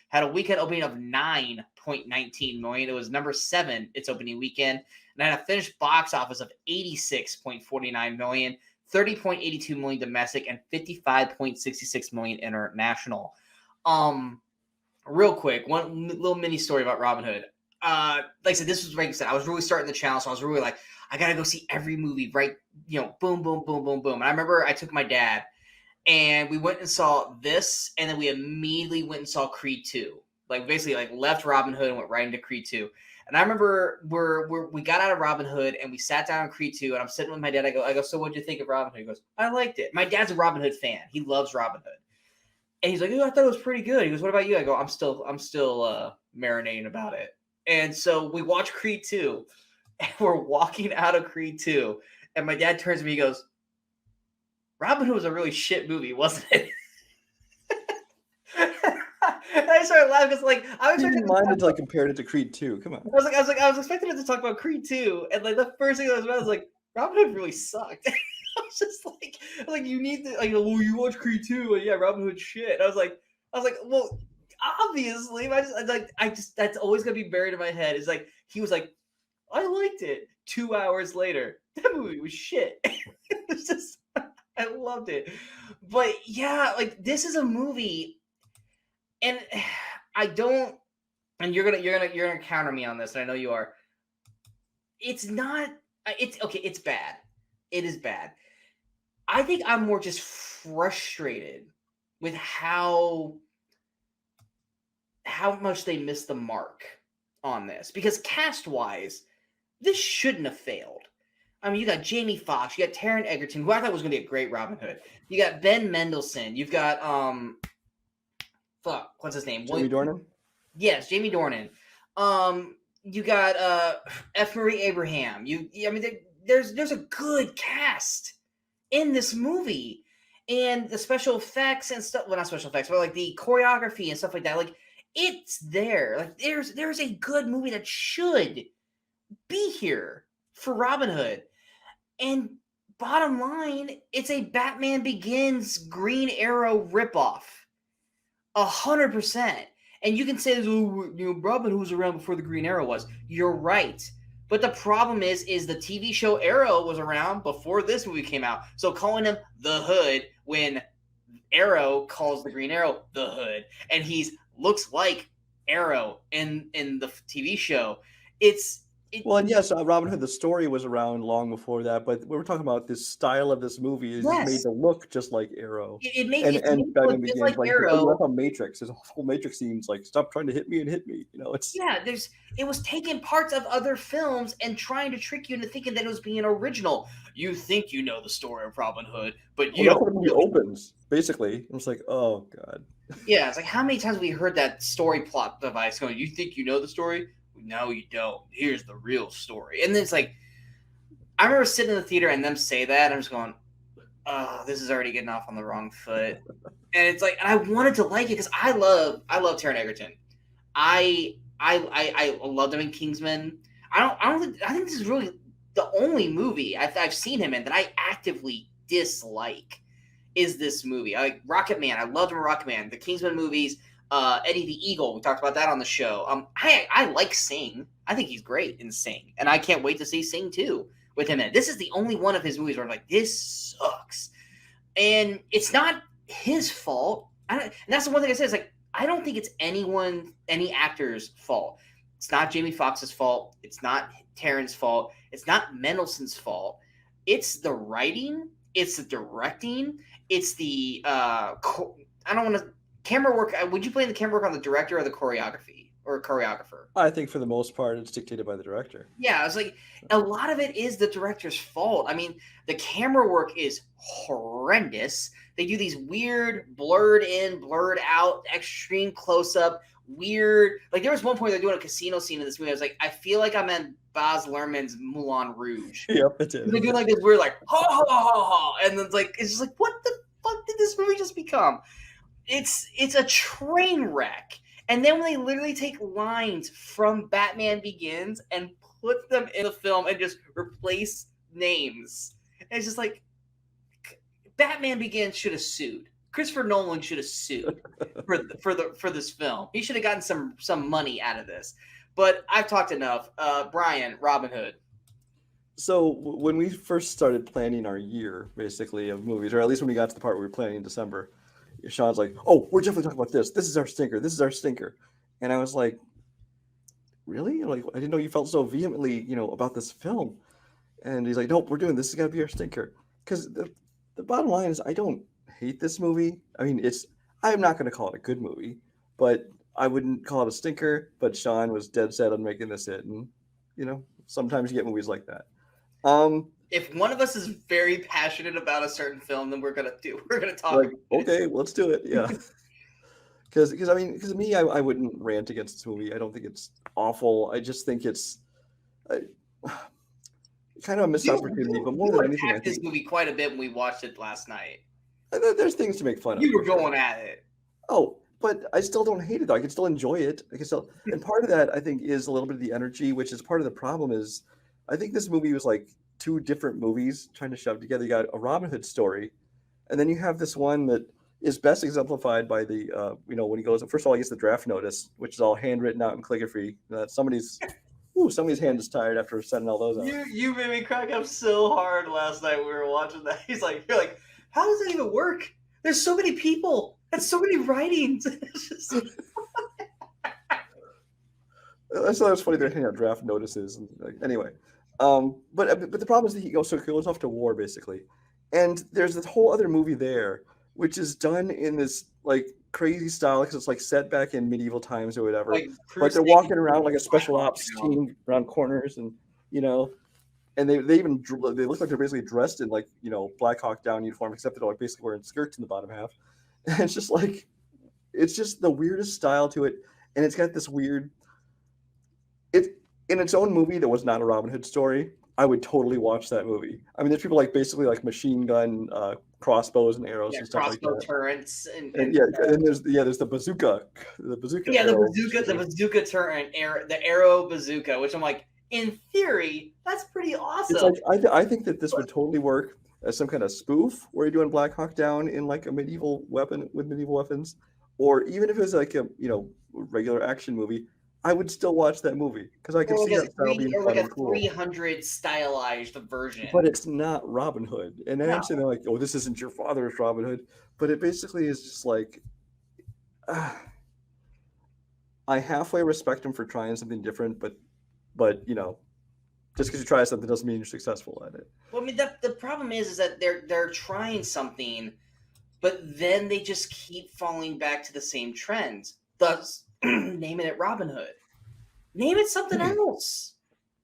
had a weekend opening of $9.19 million. It was number 7 its opening weekend, and had a finished box office of $86.49 million, $30.82 million domestic, and $55.66 million international. Real quick, one little mini story about Robin Hood. Like I said, this was like I said, I was really starting the channel, so I was really like, I gotta go see every movie, right? Boom, boom, boom, boom, boom. And I remember I took my dad, and we went and saw this, and then we immediately went and saw Creed 2. Like, basically, left Robin Hood and went right into Creed 2. And I remember we got out of Robin Hood, and we sat down on Creed 2, and I'm sitting with my dad. I go, so what'd you think of Robin Hood? He goes, I liked it. My dad's a Robin Hood fan. He loves Robin Hood. And he's like, I thought it was pretty good. He goes, what about you? I go, I'm still marinating about it. And so we watch Creed 2, and we're walking out of Creed 2, and my dad turns to me, he goes, Robin Hood was a really shit movie, wasn't it? I started laughing because like I was Keep expecting in mind until I compared it to Creed 2. Come on. I was expecting it to talk about Creed 2, and like the first thing that was about was like Robin Hood really sucked. I was just like you need to like, well, you watch Creed 2, and yeah, Robin Hood shit. And I was like, well, obviously, I just that's always gonna be buried in my head. Is like he was like, I liked it. 2 hours later, that movie was shit. It was just I loved it. But yeah, like this is a movie, and I don't. And you're gonna counter me on this, and I know you are. It's not. It's okay. It's bad. It is bad. I think I'm more just frustrated with how much they missed the mark on this, because cast wise, this shouldn't have failed. I mean, you got Jamie Foxx, you got Taron Egerton, who I thought was going to be a great Robin Hood. You got Ben Mendelsohn. You've got what's his name? Jamie Dornan? Yes, Jamie Dornan. You got F. Murray Abraham. I mean, there's a good cast in this movie, and the special effects and stuff. Well, not special effects, but like the choreography and stuff like that. Like it's there. Like there's a good movie that should be here for Robin Hood. And bottom line, it's a Batman Begins Green Arrow ripoff. 100%. And you can say, Robin Hood was around before the Green Arrow was. You're right. But the problem is the TV show Arrow was around before this movie came out. So calling him the Hood when Arrow calls the Green Arrow the Hood, and he looks like Arrow in the TV show. Well, and yes, Robin Hood, the story was around long before that, but we were talking about this style of this movie is made to look just like Arrow. It made Batman Begins like like Arrow. that's on Matrix. His whole Matrix scenes like stop trying to hit me and hit me. It's it was taking parts of other films and trying to trick you into thinking that it was being original. You think you know the story of Robin Hood, but you that's what the movie opens basically. It's like, oh god. Yeah, it's like how many times we heard that story plot device going? You think you know the story? No, you don't. Here's the real story. And then it's like, I remember sitting in the theater and them say that, and I'm just going, oh, this is already getting off on the wrong foot. And it's like, and I wanted to like it because I love Taron Egerton. I loved him in Kingsman. I think this is really the only movie I've seen him in that I actively dislike is this movie. I like Rocket Man. I loved him in Rocket Man. The Kingsman movies. Eddie the Eagle, we talked about that on the show. I like Sing. I think he's great in Sing, and I can't wait to see Sing 2 with him in it. This is the only one of his movies where I'm like, this sucks, and it's not his fault. And that's the one thing I said is like, I don't think it's any actor's fault. It's not Jamie Foxx's fault. It's not Taron's fault. It's not Mendelssohn's fault. It's the writing. It's the directing. It's the I don't want to. Camera work, would you blame the camera work on the director or the choreographer? I think for the most part, it's dictated by the director. Yeah, it's like a lot of it is the director's fault. I mean, the camera work is horrendous. They do these weird blurred in, blurred out, extreme close up, weird. Like there was one point they're doing a casino scene in this movie. I was like, I feel like I'm in Baz Luhrmann's Moulin Rouge. Yep, it is. They're doing like this weird, like ha ha ha ha, and then it's just like, what the fuck did this movie just become? It's a train wreck. And then when they literally take lines from Batman Begins and put them in the film and just replace names, and it's just like Batman Begins should have sued. Christopher Nolan should have sued for this film. He should have gotten some money out of this. But I've talked enough. Brian, Robin Hood. So when we first started planning our year, basically, of movies, or at least when we got to the part where we were planning in December, Sean's like, oh, we're definitely talking about this. This is our stinker. This is our stinker. And I was like, really? Like, I didn't know you felt so vehemently, about this film. And he's like, nope, we're doing this. This has got to be our stinker. Because the bottom line is, I don't hate this movie. I mean, I'm not going to call it a good movie, but I wouldn't call it a stinker. But Sean was dead set on making this it. And, sometimes you get movies like that. If one of us is very passionate about a certain film, then we're gonna talk. Like, okay, let's do it. Yeah, because me, I wouldn't rant against this movie. I don't think it's awful. I just think it's kind of a missed opportunity. But more than anything, I think this movie quite a bit when we watched it last night. There's things to make fun of. You were going at it. Oh, but I still don't hate it though. I can still enjoy it. I can still, and part of that I think is a little bit of the energy, which is part of the problem. Is I think this movie was like two different movies trying to shove together. You got a Robin Hood story, and then you have this one that is best exemplified by the when he goes. First of all, he gets the draft notice, which is all handwritten out in calligraphy. Somebody's hand is tired after sending all those out. You made me crack up so hard last night. We were watching that. You're like, how does that even work? There's so many people. That's so many writings. I thought it was funny they're handing out draft notices. And anyway, but the problem is that he goes off to war basically, and there's this whole other movie there which is done in this like crazy style because it's like set back in medieval times or whatever. But they're walking around like a special ops team around corners, and and they look like they're basically dressed in like Black Hawk Down uniform, except they're like basically wearing skirts in the bottom half. And it's just the weirdest style to it, and it's got this weird. It in its own movie that was not a Robin Hood story. I would totally watch that movie. I mean, there's people like basically like machine gun crossbows and arrows and stuff like that. Crossbow turrets and there's the bazooka. Yeah, the bazooka turret, the arrow bazooka, which I'm like, in theory, that's pretty awesome. It's like I think that this would totally work as some kind of spoof where you're doing Black Hawk Down in like a medieval weapon with medieval weapons, or even if it was like a regular action movie. I would still watch that movie because I can see that style being fun and cool. 300 stylized version. But it's not Robin Hood. And I actually they're like, oh, this isn't your father's Robin Hood. But it basically is just like, I halfway respect him for trying something different, but just because you try something doesn't mean you're successful at it. Well, I mean, the problem is that they're trying something, but then they just keep falling back to the same trends. Thus, naming it Robin Hood. Name it something else.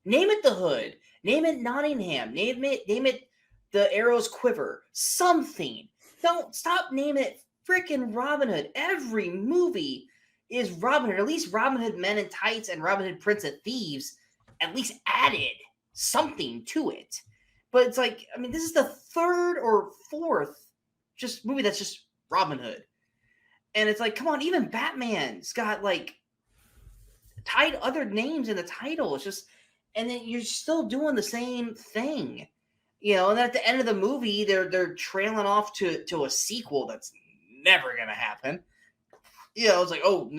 Name it the Hood. Name it Nottingham. Name it the Arrow's Quiver. Something. Don't stop naming it freaking Robin Hood. Every movie is Robin Hood. At least Robin Hood Men in Tights and Robin Hood Prince of Thieves at least added something to it. But it's like, I mean, this is the third or fourth movie that's just Robin Hood. And it's like, come on, even Batman's got like tied other names in the title. It's just, and then you're still doing the same thing, And at the end of the movie, they're trailing off to a sequel that's never gonna happen. It's like, oh,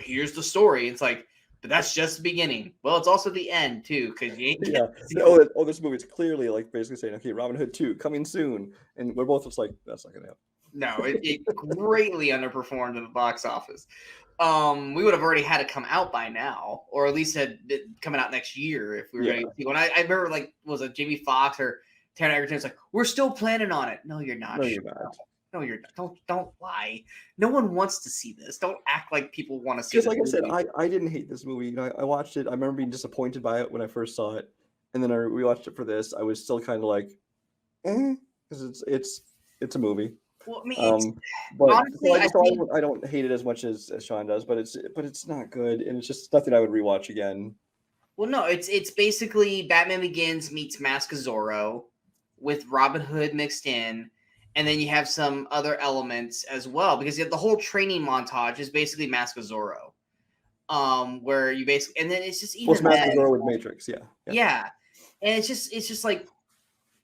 here's the story. It's like, but that's just the beginning. Well, it's also the end too, because you ain't. This movie's clearly like basically saying, okay, Robin Hood 2 coming soon, and we're both just like, that's not gonna happen. No, it greatly underperformed in the box office. We would have already had it come out by now, or at least had been coming out next year if we were going to see one. I remember, like, was it Jamie Foxx or Taron Egerton? It's like, we're still planning on it. No, you're not. No, you're not. No, you're not. Don't lie. No one wants to see this. Don't act like people want to see this. Because, like I said, I didn't hate this movie. I watched it. I remember being disappointed by it when I first saw it, and then I rewatched it for this. I was still kind of like, because it's a movie. Well, I mean, but honestly, I don't hate it as much as Sean does, but it's not good, and it's just nothing I would rewatch again. Well, no, it's basically Batman Begins meets Mask of Zorro with Robin Hood mixed in, and then you have some other elements as well, because you have the whole training montage is basically Mask of Zorro, where you basically, and then it's just even Mask of Zorro with Matrix, yeah, and it's just like,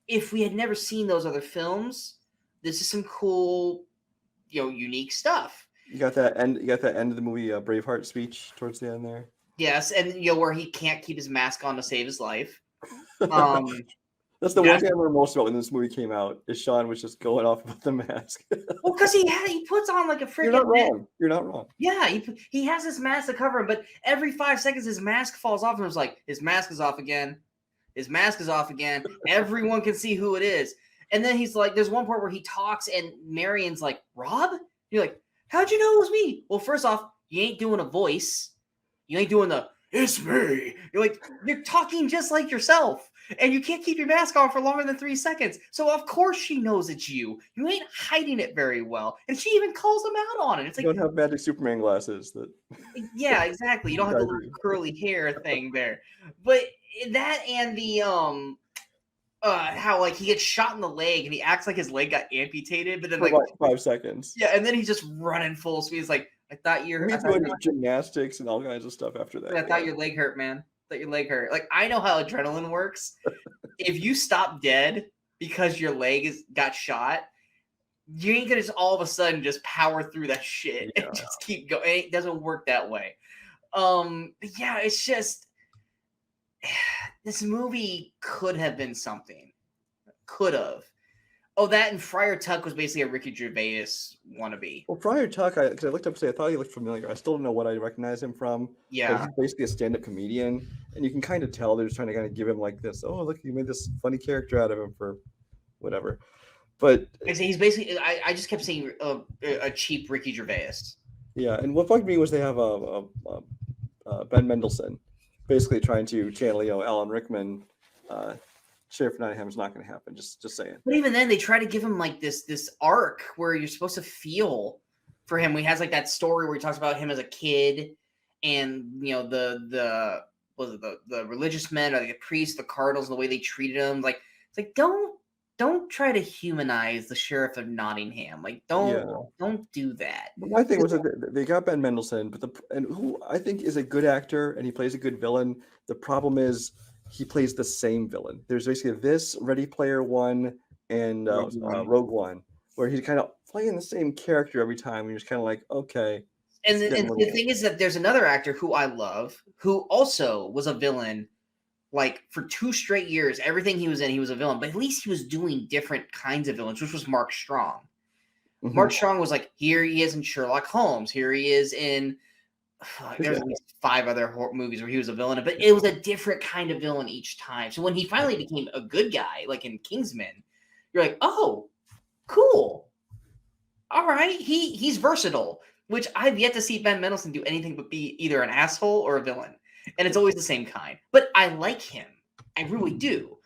if we had never seen those other films, this is some cool, unique stuff. You got that end of the movie Braveheart speech towards the end there. Yes, and where he can't keep his mask on to save his life. That's the one thing I remember most about when this movie came out. Is Sean was just going off about the mask. Well, because he puts on like a freaking. You're not wrong. Yeah, he has this mask to cover him, but every 5 seconds his mask falls off, and it's like his mask is off again. His mask is off again. Everyone can see who it is. And then he's like, there's one part where he talks and Marion's like, Rob? You're like, how'd you know it was me? Well, first off, you ain't doing a voice. You ain't doing the, it's me. You're talking just like yourself. And you can't keep your mask on for longer than 3 seconds. So of course she knows it's you. You ain't hiding it very well. And she even calls him out on it. It's like, you don't have magic Superman glasses. Yeah, exactly. You don't have the little curly hair thing there. But that and the, how like he gets shot in the leg and he acts like his leg got amputated, but then For like about 5 seconds. yeah, and then he's just running full speed. He's like, I thought He's doing gymnastics and all kinds of stuff after that. I thought your leg hurt, man. I thought your leg hurt. Like I know how adrenaline works. If you stop dead because your leg got shot, you ain't gonna just all of a sudden just power through that shit and just keep going. It doesn't work that way. But yeah, it's just this movie could have been something. Could have. Oh, that and Friar Tuck was basically a Ricky Gervais wannabe. Well, Friar Tuck, because I looked up to say I thought he looked familiar. I still don't know what I recognize him from. Yeah, but he's basically a stand-up comedian, and you can kind of tell they're just trying to kind of give him like this. Oh, look, you made this funny character out of him for whatever. But he's basically. I just kept saying a cheap Ricky Gervais. Yeah, and what bugged me was they have Ben Mendelsohn, basically trying to channel Alan Rickman. Sheriff Nottingham's not going to happen. Just saying. But even then, they try to give him like this arc where you're supposed to feel for him. He has like that story where he talks about him as a kid, and the religious men or the priests, the cardinals, the way they treated him. Like it's like don't try to humanize the Sheriff of Nottingham. Like don't do that. But my thing was that they got Ben Mendelsohn, and who I think is a good actor and he plays a good villain. The problem is he plays the same villain. There's basically this Ready Player One and Rogue One, where he's kind of playing the same character every time. And you're just kind of like, okay. And the thing is that there's another actor who I love, who also was a villain, like for 2 straight years. Everything he was in, he was a villain. But at least he was doing different kinds of villains, which was Mark Strong. Mm-hmm. Mark Strong was like, here he is in Sherlock Holmes. Here he is in... there's at least 5 other movies where he was a villain, but it was a different kind of villain each time. So when he finally became a good guy, like in Kingsman, you're like, oh, cool. All right. He's versatile, which I've yet to see Ben Mendelsohn do anything but be either an asshole or a villain. And it's always the same kind. But I like him. I really do.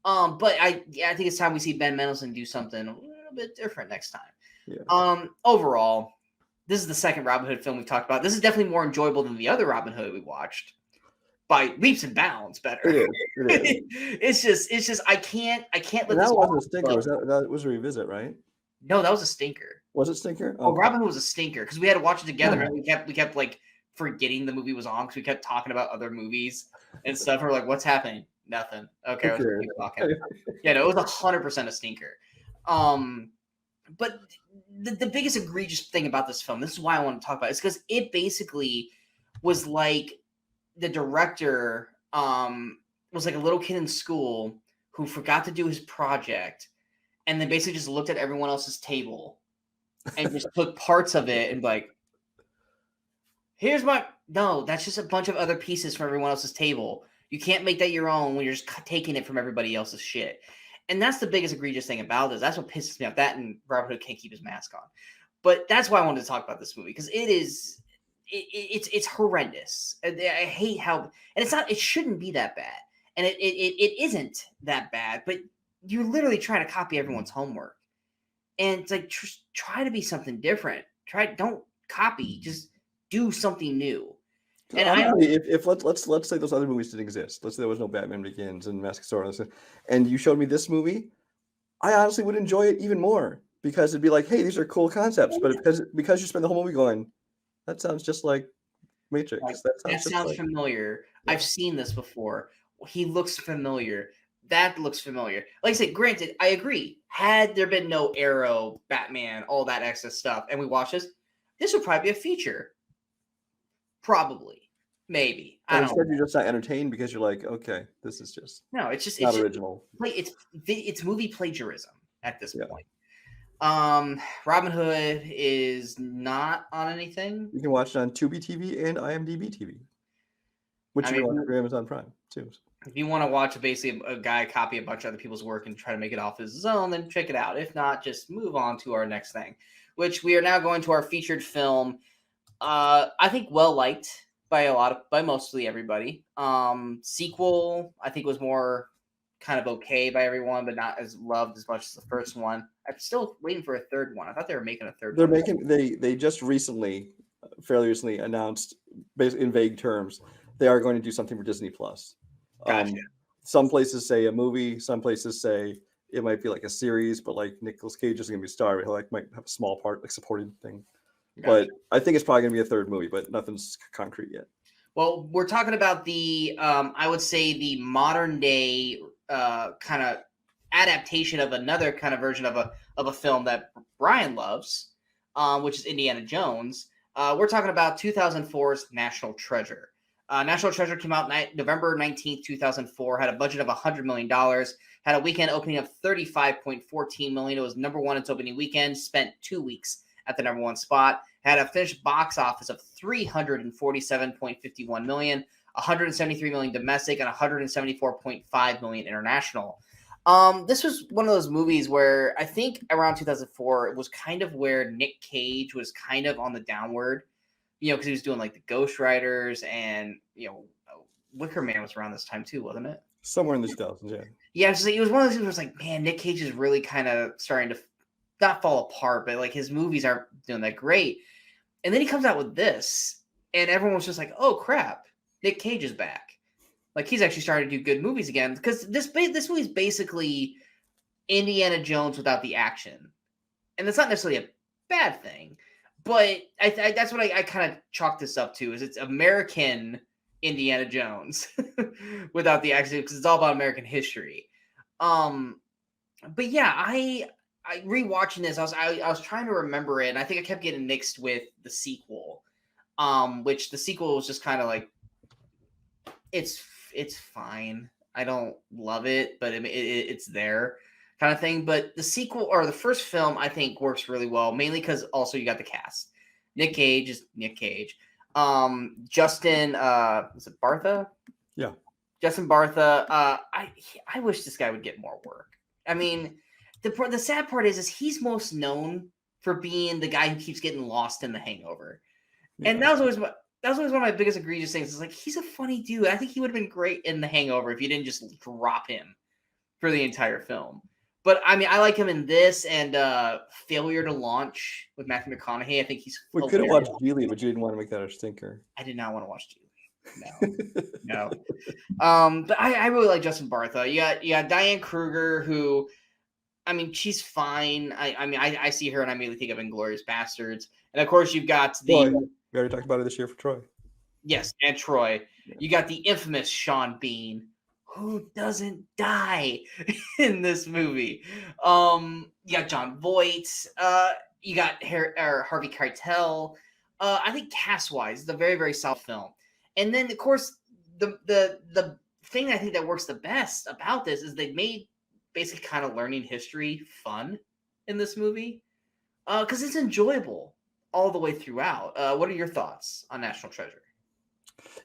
But I think it's time we see Ben Mendelsohn do something a little bit different next time. Yeah. Overall, this is the second Robin Hood film we've talked about. This is definitely more enjoyable than the other Robin Hood we watched by leaps and bounds. Better. It is. It's just I can't let this. That wasn't a stinker. That was a revisit, right? No, that was a stinker. Was it stinker? Oh, Robin Hood was a stinker because we had to watch it together, and we kept like forgetting the movie was on because we kept talking about other movies and stuff. We're like, what's happening? Nothing. Okay, let's keep talking. Yeah, no, it was 100% a stinker. But the biggest egregious thing about this film, this is why I want to talk about it, is because it basically was like the director was like a little kid in school who forgot to do his project and then basically just looked at everyone else's table and just took parts of it and like, no, that's just a bunch of other pieces from everyone else's table. You can't make that your own when you're just taking it from everybody else's shit. And that's the biggest egregious thing about this. That's what pisses me off. That and Robin Hood can't keep his mask on. But that's why I wanted to talk about this movie because it's horrendous. I hate how, and it shouldn't be that bad, and it isn't that bad. But you're literally trying to copy everyone's homework, and it's like try to be something different. Don't copy, just do something new. And honestly, if let's say those other movies didn't exist, let's say there was no Batman Begins and Mask of Sword, and you showed me this movie, I honestly would enjoy it even more because it'd be like, hey, these are cool concepts, but because you spend the whole movie going, that sounds just like Matrix. That sounds familiar. Yeah. I've seen this before. He looks familiar. That looks familiar. Like I said, granted, I agree. Had there been no Arrow, Batman, all that excess stuff, and we watched this would probably be a feature. Probably. Maybe. I don't know. You're just not entertained because you're like, okay, this is just not original. It's movie plagiarism at this point. Robin Hood is not on anything. You can watch it on Tubi TV and IMDb TV, which you can watch through Amazon Prime too. If you want to watch basically a guy copy a bunch of other people's work and try to make it off his own, then check it out. If not, just move on to our next thing, which we are now going to our featured film. I think well liked by mostly everybody. Sequel, I think was more kind of okay by everyone, but not as loved as much as the first one. I'm still waiting for a third one. I thought they were making a third one. They just fairly recently announced, basically in vague terms, they are going to do something for Disney Plus. Gotcha. some places say a movie, some places say it might be like a series, but like Nicolas Cage is going to be a star. He like might have a small part, like supporting thing. Gotcha. But I think it's probably going to be a third movie, but nothing's concrete yet. Well, we're talking about the, I would say the modern day kind of adaptation of another kind of version of a film that Brian loves, which is Indiana Jones. We're talking about 2004's National Treasure. National Treasure came out November 19th, 2004, had a budget of $100 million, had a weekend opening of $35.14 million. It was number one its opening weekend, spent 2 weeks at the number one spot, had a finished box office of $347.51 million, $173 million domestic, and $174.5 million international. This was one of those movies where I think around 2004, it was kind of where Nick Cage was kind of on the downward, because he was doing like the Ghost Riders, and Wicker Man was around this time too, wasn't it? Somewhere in the 2000s, yeah. Yeah, it was one of those things where it's like, man, Nick Cage is really kind of starting to not fall apart, but like his movies aren't doing that great. And then he comes out with this, and everyone was just like, oh crap, Nick Cage is back. Like he's actually starting to do good movies again, because this movie is basically Indiana Jones without the action. And that's not necessarily a bad thing, but that's what I kind of chalk this up to, is it's American Indiana Jones without the action, because it's all about American history. But yeah, I rewatching this, I was trying to remember it, and I think I kept getting mixed with the sequel, which the sequel was just kind of like, it's fine. I don't love it, but it's there kind of thing. But the sequel, or the first film, I think works really well, mainly because also you got the cast. Nick Cage is Nick Cage. Justin, is it Bartha? Yeah. Justin Bartha. I wish this guy would get more work. I mean, the sad part is he's most known for being the guy who keeps getting lost in The Hangover. Yeah. And that was always one of my biggest egregious things. It's like, he's a funny dude. I think he would have been great in The Hangover if you didn't just drop him for the entire film. But I mean, I like him in this and Failure to Launch with Matthew McConaughey. I think he's. We could have watched Geely, but you didn't want to make that a stinker. I did not want to watch Geely. No. But I really like Justin Bartha. You got Diane Kruger, who, I mean, she's fine. I see her and I immediately think of Inglourious Bastards. And of course, you've got the. Troy. We already talked about it this year for Troy. Yes, and Troy. Yeah. You got the infamous Sean Bean, who doesn't die in this movie. You got John Voight. You got Harvey Keitel. I think cast-wise, it's a very, very solid film. And then, of course, the thing I think that works the best about this is they made basically kind of learning history fun in this movie, because it's enjoyable all the way throughout. What are your thoughts on National Treasure?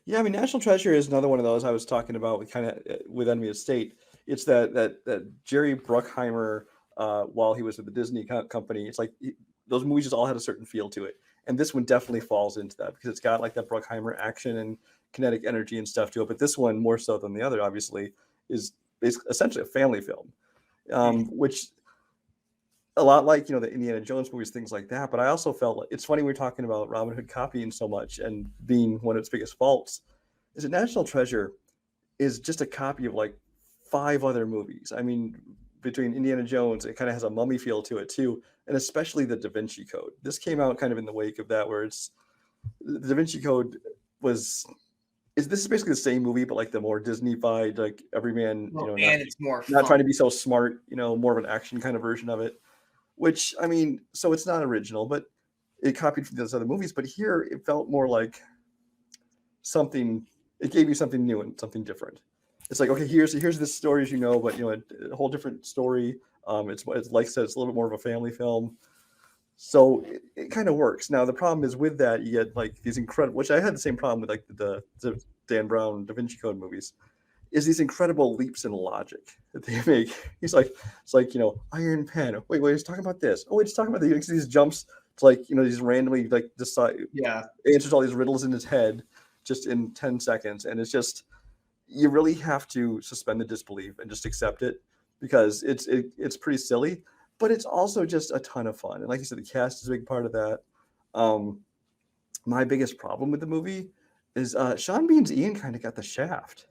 Yeah, I mean, National Treasure is another one of those I was talking about with Enemy of State. It's that Jerry Bruckheimer, while he was at the Disney company, it's like those movies just all had a certain feel to it. And this one definitely falls into that, because it's got like that Bruckheimer action and kinetic energy and stuff to it. But this one, more so than the other, obviously, is essentially a family film, which a lot like, the Indiana Jones movies, things like that. But I also felt like, it's funny we're talking about Robin Hood copying so much and being one of its biggest faults, is that National Treasure is just a copy of like 5 other movies. I mean, between Indiana Jones, it kind of has a mummy feel to it too, and especially the Da Vinci Code. This came out kind of in the wake of that, where it's the Da Vinci Code this is basically the same movie, but like the more Disney-fied, like everyman, it's more not trying to be so smart, more of an action kind of version of it. Which, I mean, so it's not original, but it copied from those other movies. But here, it felt more like something. It gave you something new and something different. It's like, okay, here's this story, but a whole different story. It's like I said, it's a little bit more of a family film, so it kind of works. Now the problem is with that, you get like these incredible, which I had the same problem with like the Dan Brown Da Vinci Code movies, is these incredible leaps in logic that they make. It's like iron pen. Wait, he's talking about this. Oh, wait, he's talking about these jumps to like these randomly like decide. Yeah, answers all these riddles in his head just in 10 seconds, and it's just, you really have to suspend the disbelief and just accept it, because it's pretty silly, but it's also just a ton of fun. And like you said, the cast is a big part of that. My biggest problem with the movie is Sean Bean's Ian kind of got the shaft.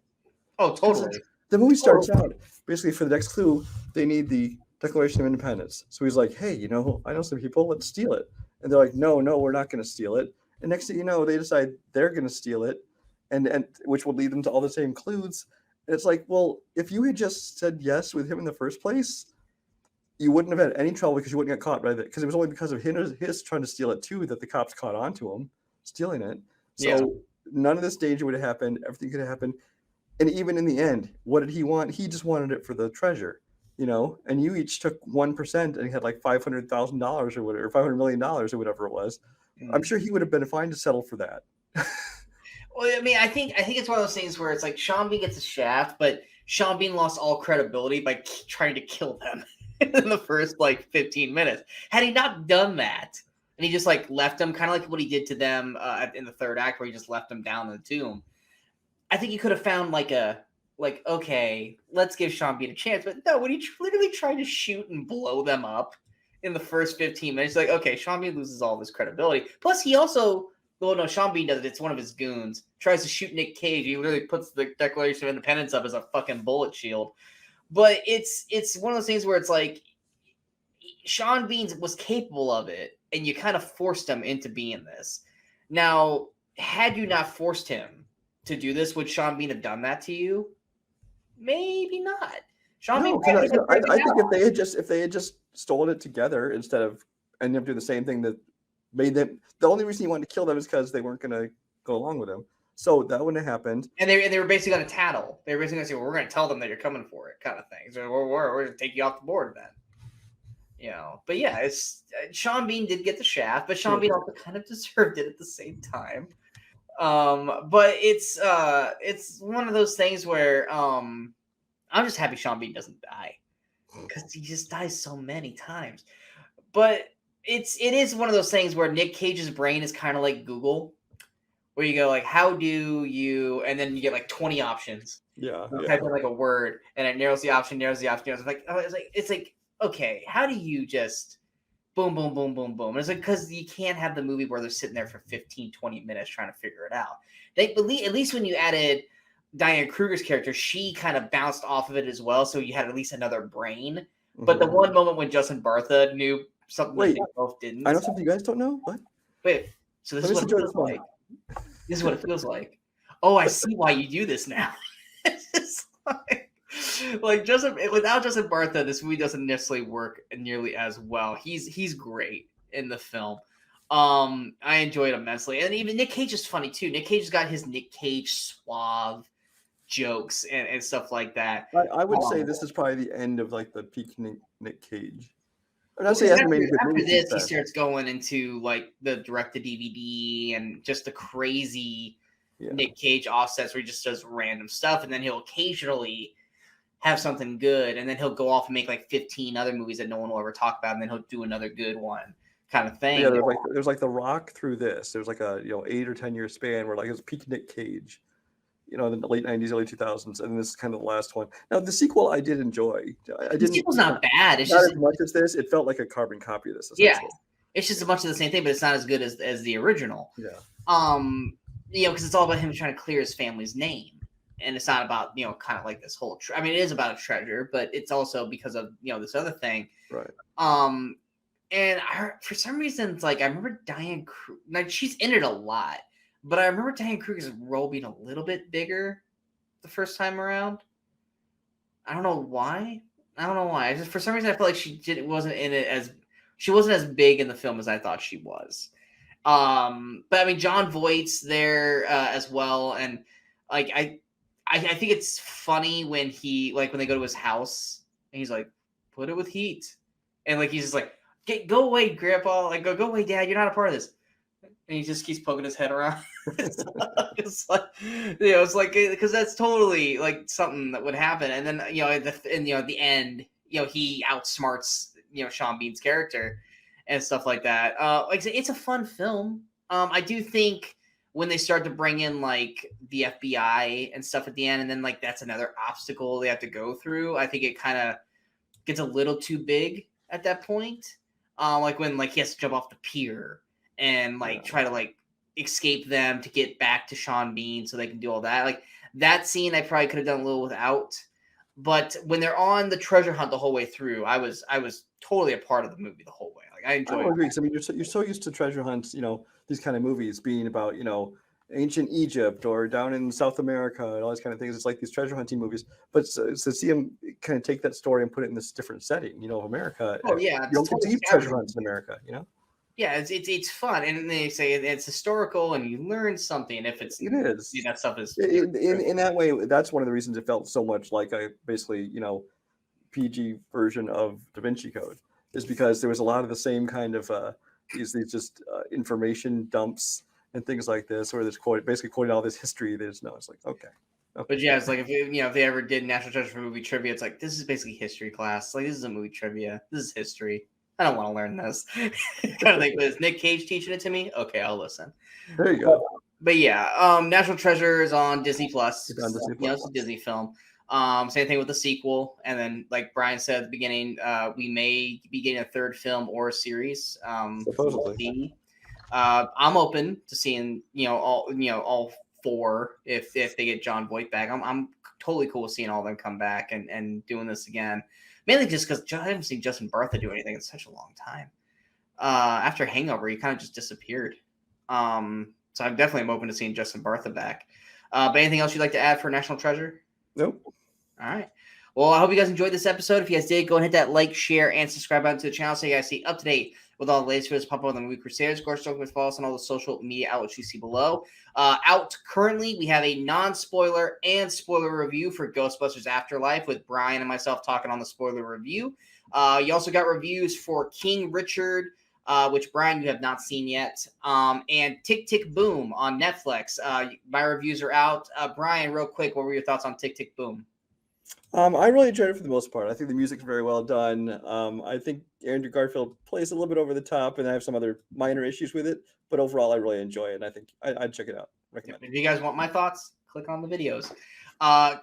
Oh, totally. The movie starts out basically for the next clue. They need the Declaration of Independence. So he's like, "Hey, I know some people. Let's steal it." And they're like, "No, we're not going to steal it." And next thing you know, they decide they're going to steal it, and which will lead them to all the same clues. And it's like, well, if you had just said yes with him in the first place, you wouldn't have had any trouble because you wouldn't get caught by it. Because it was only because of his trying to steal it too that the cops caught on to him stealing it. So none of this danger would have happened. Everything could have happened. And even in the end, what did he want? He just wanted it for the treasure, And you each took 1%, and he had like $500,000 or whatever, $500 million or whatever it was. I'm sure he would have been fine to settle for that. Well, I mean, I think it's one of those things where it's like Sean Bean gets a shaft, but Sean Bean lost all credibility by trying to kill them in the first 15 minutes. Had he not done that, and he just left them, kind of like what he did to them in the third act, where he just left them down in the tomb, I think you could have found okay, let's give Sean Bean a chance. But no, when he literally tried to shoot and blow them up in the first 15 minutes, okay, Sean Bean loses all of his credibility. Plus, he also, well, no, Sean Bean does it. It's one of his goons. Tries to shoot Nick Cage. He literally puts the Declaration of Independence up as a fucking bullet shield. But it's one of those things where it's Sean Bean was capable of it, and you kind of forced him into being this. Now, had you not forced him to do this, would Sean Bean have done that to you? Maybe not. Sean Bean. I think if they had just stolen it together instead of ending up doing the same thing that made them. The only reason he wanted to kill them is because they weren't going to go along with him. So that wouldn't have happened. And they were basically going to tattle. They were basically going to say, well, we're going to tell them that you're coming for it, kind of thing. So we're going to take you off the board then. But yeah, it's Sean Bean did get the shaft, but Sean Bean also kind of deserved it at the same time. But it's one of those things where I'm just happy Sean Bean doesn't die, because he just dies so many times. But it is one of those things where Nick Cage's brain is kind of like Google, where you go how do you, and then you get 20 options. Yeah. Type in a word, and it narrows the option. It's like okay, how do you just boom, boom, boom, boom, boom? And it's because you can't have the movie where they're sitting there for 15, 20 minutes trying to figure it out. At least when you added Diane Kruger's character, she kind of bounced off of it as well, so you had at least another brain. Mm-hmm. But the one moment when Justin Bartha knew something that they both didn't. I know something you guys don't know? What? Wait, so this is what it feels like. This is what it feels like. Oh, I see why you do this now. It's just without Justin Bartha, this movie doesn't necessarily work nearly as well. He's great in the film. I enjoyed it immensely, and even Nick Cage is funny too. Nick Cage has got his Nick Cage suave jokes and stuff like that. I would say this is probably the end of the peak Nick Cage. After this, he starts going into the direct to DVD and just the crazy Nick Cage offsets where he just does random stuff, and then he'll occasionally have something good, and then he'll go off and make 15 other movies that no one will ever talk about, and then he'll do another good one, kind of thing. Yeah, there's The Rock through this. There's a 8 or 10 year span where it was peak Nick Cage, in the late 90s, early 2000s, and this is kind of the last one. Now the sequel I did enjoy. The sequel's not bad. It's not just as much as this. It felt like a carbon copy of this. Yeah, it's just a bunch of the same thing, but it's not as good as the original. Yeah. Because it's all about him trying to clear his family's name. And it's not about, kind of this whole, it is about a treasure, but it's also because of, this other thing. Right. And for some reason, it's I remember Diane Kruger, she's in it a lot, but I remember Diane Kruger's role being a little bit bigger the first time around. I don't know why. For some reason, I feel like she wasn't as big in the film as I thought she was. But John Voight's there as well, and I think it's funny when he when they go to his house and he's put it with heat, and he's just go away, Grandpa, go away, Dad, you're not a part of this, and he just keeps poking his head around. It's because that's totally something that would happen, and then at the end, he outsmarts Sean Bean's character and stuff like that. It's a fun film. I do think when they start to bring in the FBI and stuff at the end, and then that's another obstacle they have to go through, I think it kind of gets a little too big at that point. When he has to jump off the pier and try to escape them to get back to Sean Bean so they can do all that. That scene I probably could have done a little without. But when they're on the treasure hunt the whole way through, I was totally a part of the movie the whole way. Like I I enjoyed don't it. agree. 'Cause I mean, you're so used to treasure hunts, these kind of movies being about, ancient Egypt or down in South America and all these kind of things. It's like these treasure hunting movies. But to see them kind of take that story and put it in this different setting, of America, Oh yeah, you it's don't get to totally see treasure scavenger. hunts in America. Yeah, it's fun, and they say it's historical, and you learn something if it's It is. that stuff is In that way, that's one of the reasons it felt so much like a basically, PG version of Da Vinci Code, is because there was a lot of the same kind of these just information dumps and things like this, where there's basically quoting all this history. There's no, it's like okay. But yeah, it's like if they ever did National Treasure for movie trivia, it's like this is basically history class. Like this is a movie trivia. This is history. I don't want to learn this. Kind of like, but is Nick Cage teaching it to me? Okay, I'll listen. There you go. But yeah, National Treasure is on Disney Plus. It's on Disney It's a Disney film. Same thing with the sequel, and then like Brian said at the beginning, we may be getting a third film or a series. Supposedly. I'm open to seeing all four if they get John Voight back. I'm totally cool with seeing all of them come back and doing this again. Mainly just because I haven't seen Justin Bartha do anything in such a long time. After Hangover, he kind of just disappeared. So I'm definitely open to seeing Justin Bartha back. But anything else you'd like to add for National Treasure? Nope. All right. Well, I hope you guys enjoyed this episode. If you guys did, go and hit that like, share, and subscribe button to the channel so you guys stay up to date with all the latest videos pop up on the Movie Crusaders. Of course, don't forget to follow us on all the social media outlets you see below. Out currently, we have a non-spoiler and spoiler review for Ghostbusters Afterlife with Brian and myself talking on the spoiler review. You also got reviews for King Richard, which, Brian, you have not seen yet, and Tick, Tick, Boom on Netflix. My reviews are out. Brian, real quick, what were your thoughts on Tick, Tick, Boom? I really enjoyed it for the most part. I think the music's very well done. I think Andrew Garfield plays a little bit over the top, and I have some other minor issues with it. But overall, I really enjoy it, and I think I'd check it out. Recommend. If you guys want my thoughts, click on the videos.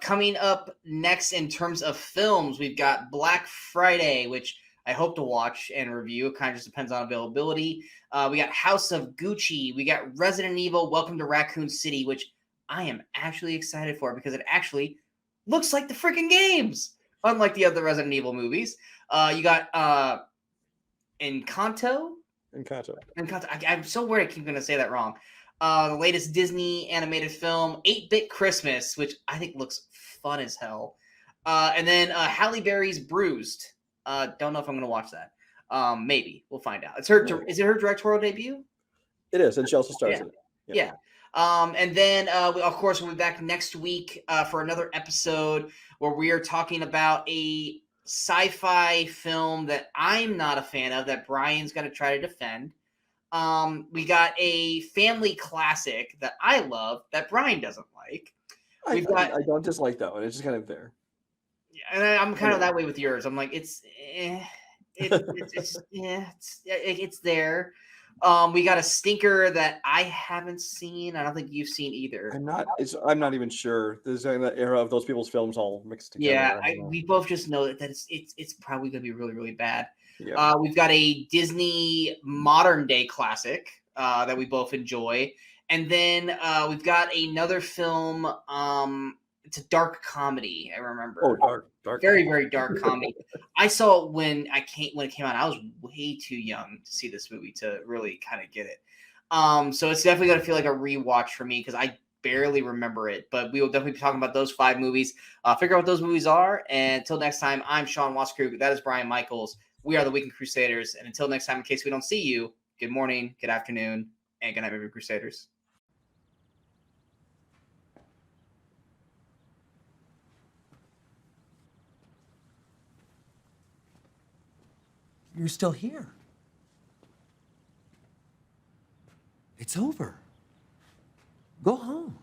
Coming up next in terms of films, we've got Black Friday, which I hope to watch and review. It kind of just depends on availability. We got House of Gucci. We got Resident Evil, Welcome to Raccoon City, which I am actually excited for because it actually looks like the freaking games, unlike the other Resident Evil movies. You got Encanto. I'm so worried I keep going to say that wrong. The latest Disney animated film, 8-Bit Christmas, which I think looks fun as hell. And then Halle Berry's Bruised. Don't know if I'm going to watch that. Maybe. We'll find out. Is it her directorial debut? It is, and she also stars in it. Yeah. And then, of course, we'll be back next week for another episode where we are talking about a sci-fi film that I'm not a fan of that Brian's going to try to defend. We got a family classic that I love that Brian doesn't like. I don't dislike that one. It's just kind of there. Yeah, and I'm kind of that way with yours. I'm like, it's there. We got a stinker that I haven't seen. I don't think you've seen either. I'm not even sure. There's that era of those people's films all mixed together. Yeah, we both just know that it's probably going to be really, really bad. Yeah. We've got a Disney modern day classic that we both enjoy, and then we've got another film. It's a dark comedy. I remember. Oh, dark. Very, very dark comedy. I saw it when it came out. I was way too young to see this movie to really kind of get it. So it's definitely going to feel like a rewatch for me because I barely remember it. But we will definitely be talking about those 5 movies. Figure out what those movies are. And until next time, I'm Sean Waskrug. That is Brian Michaels. We are the Weekend Crusaders. And until next time, in case we don't see you, good morning, good afternoon, and good night, Movie Crusaders. You're still here. It's over. Go home.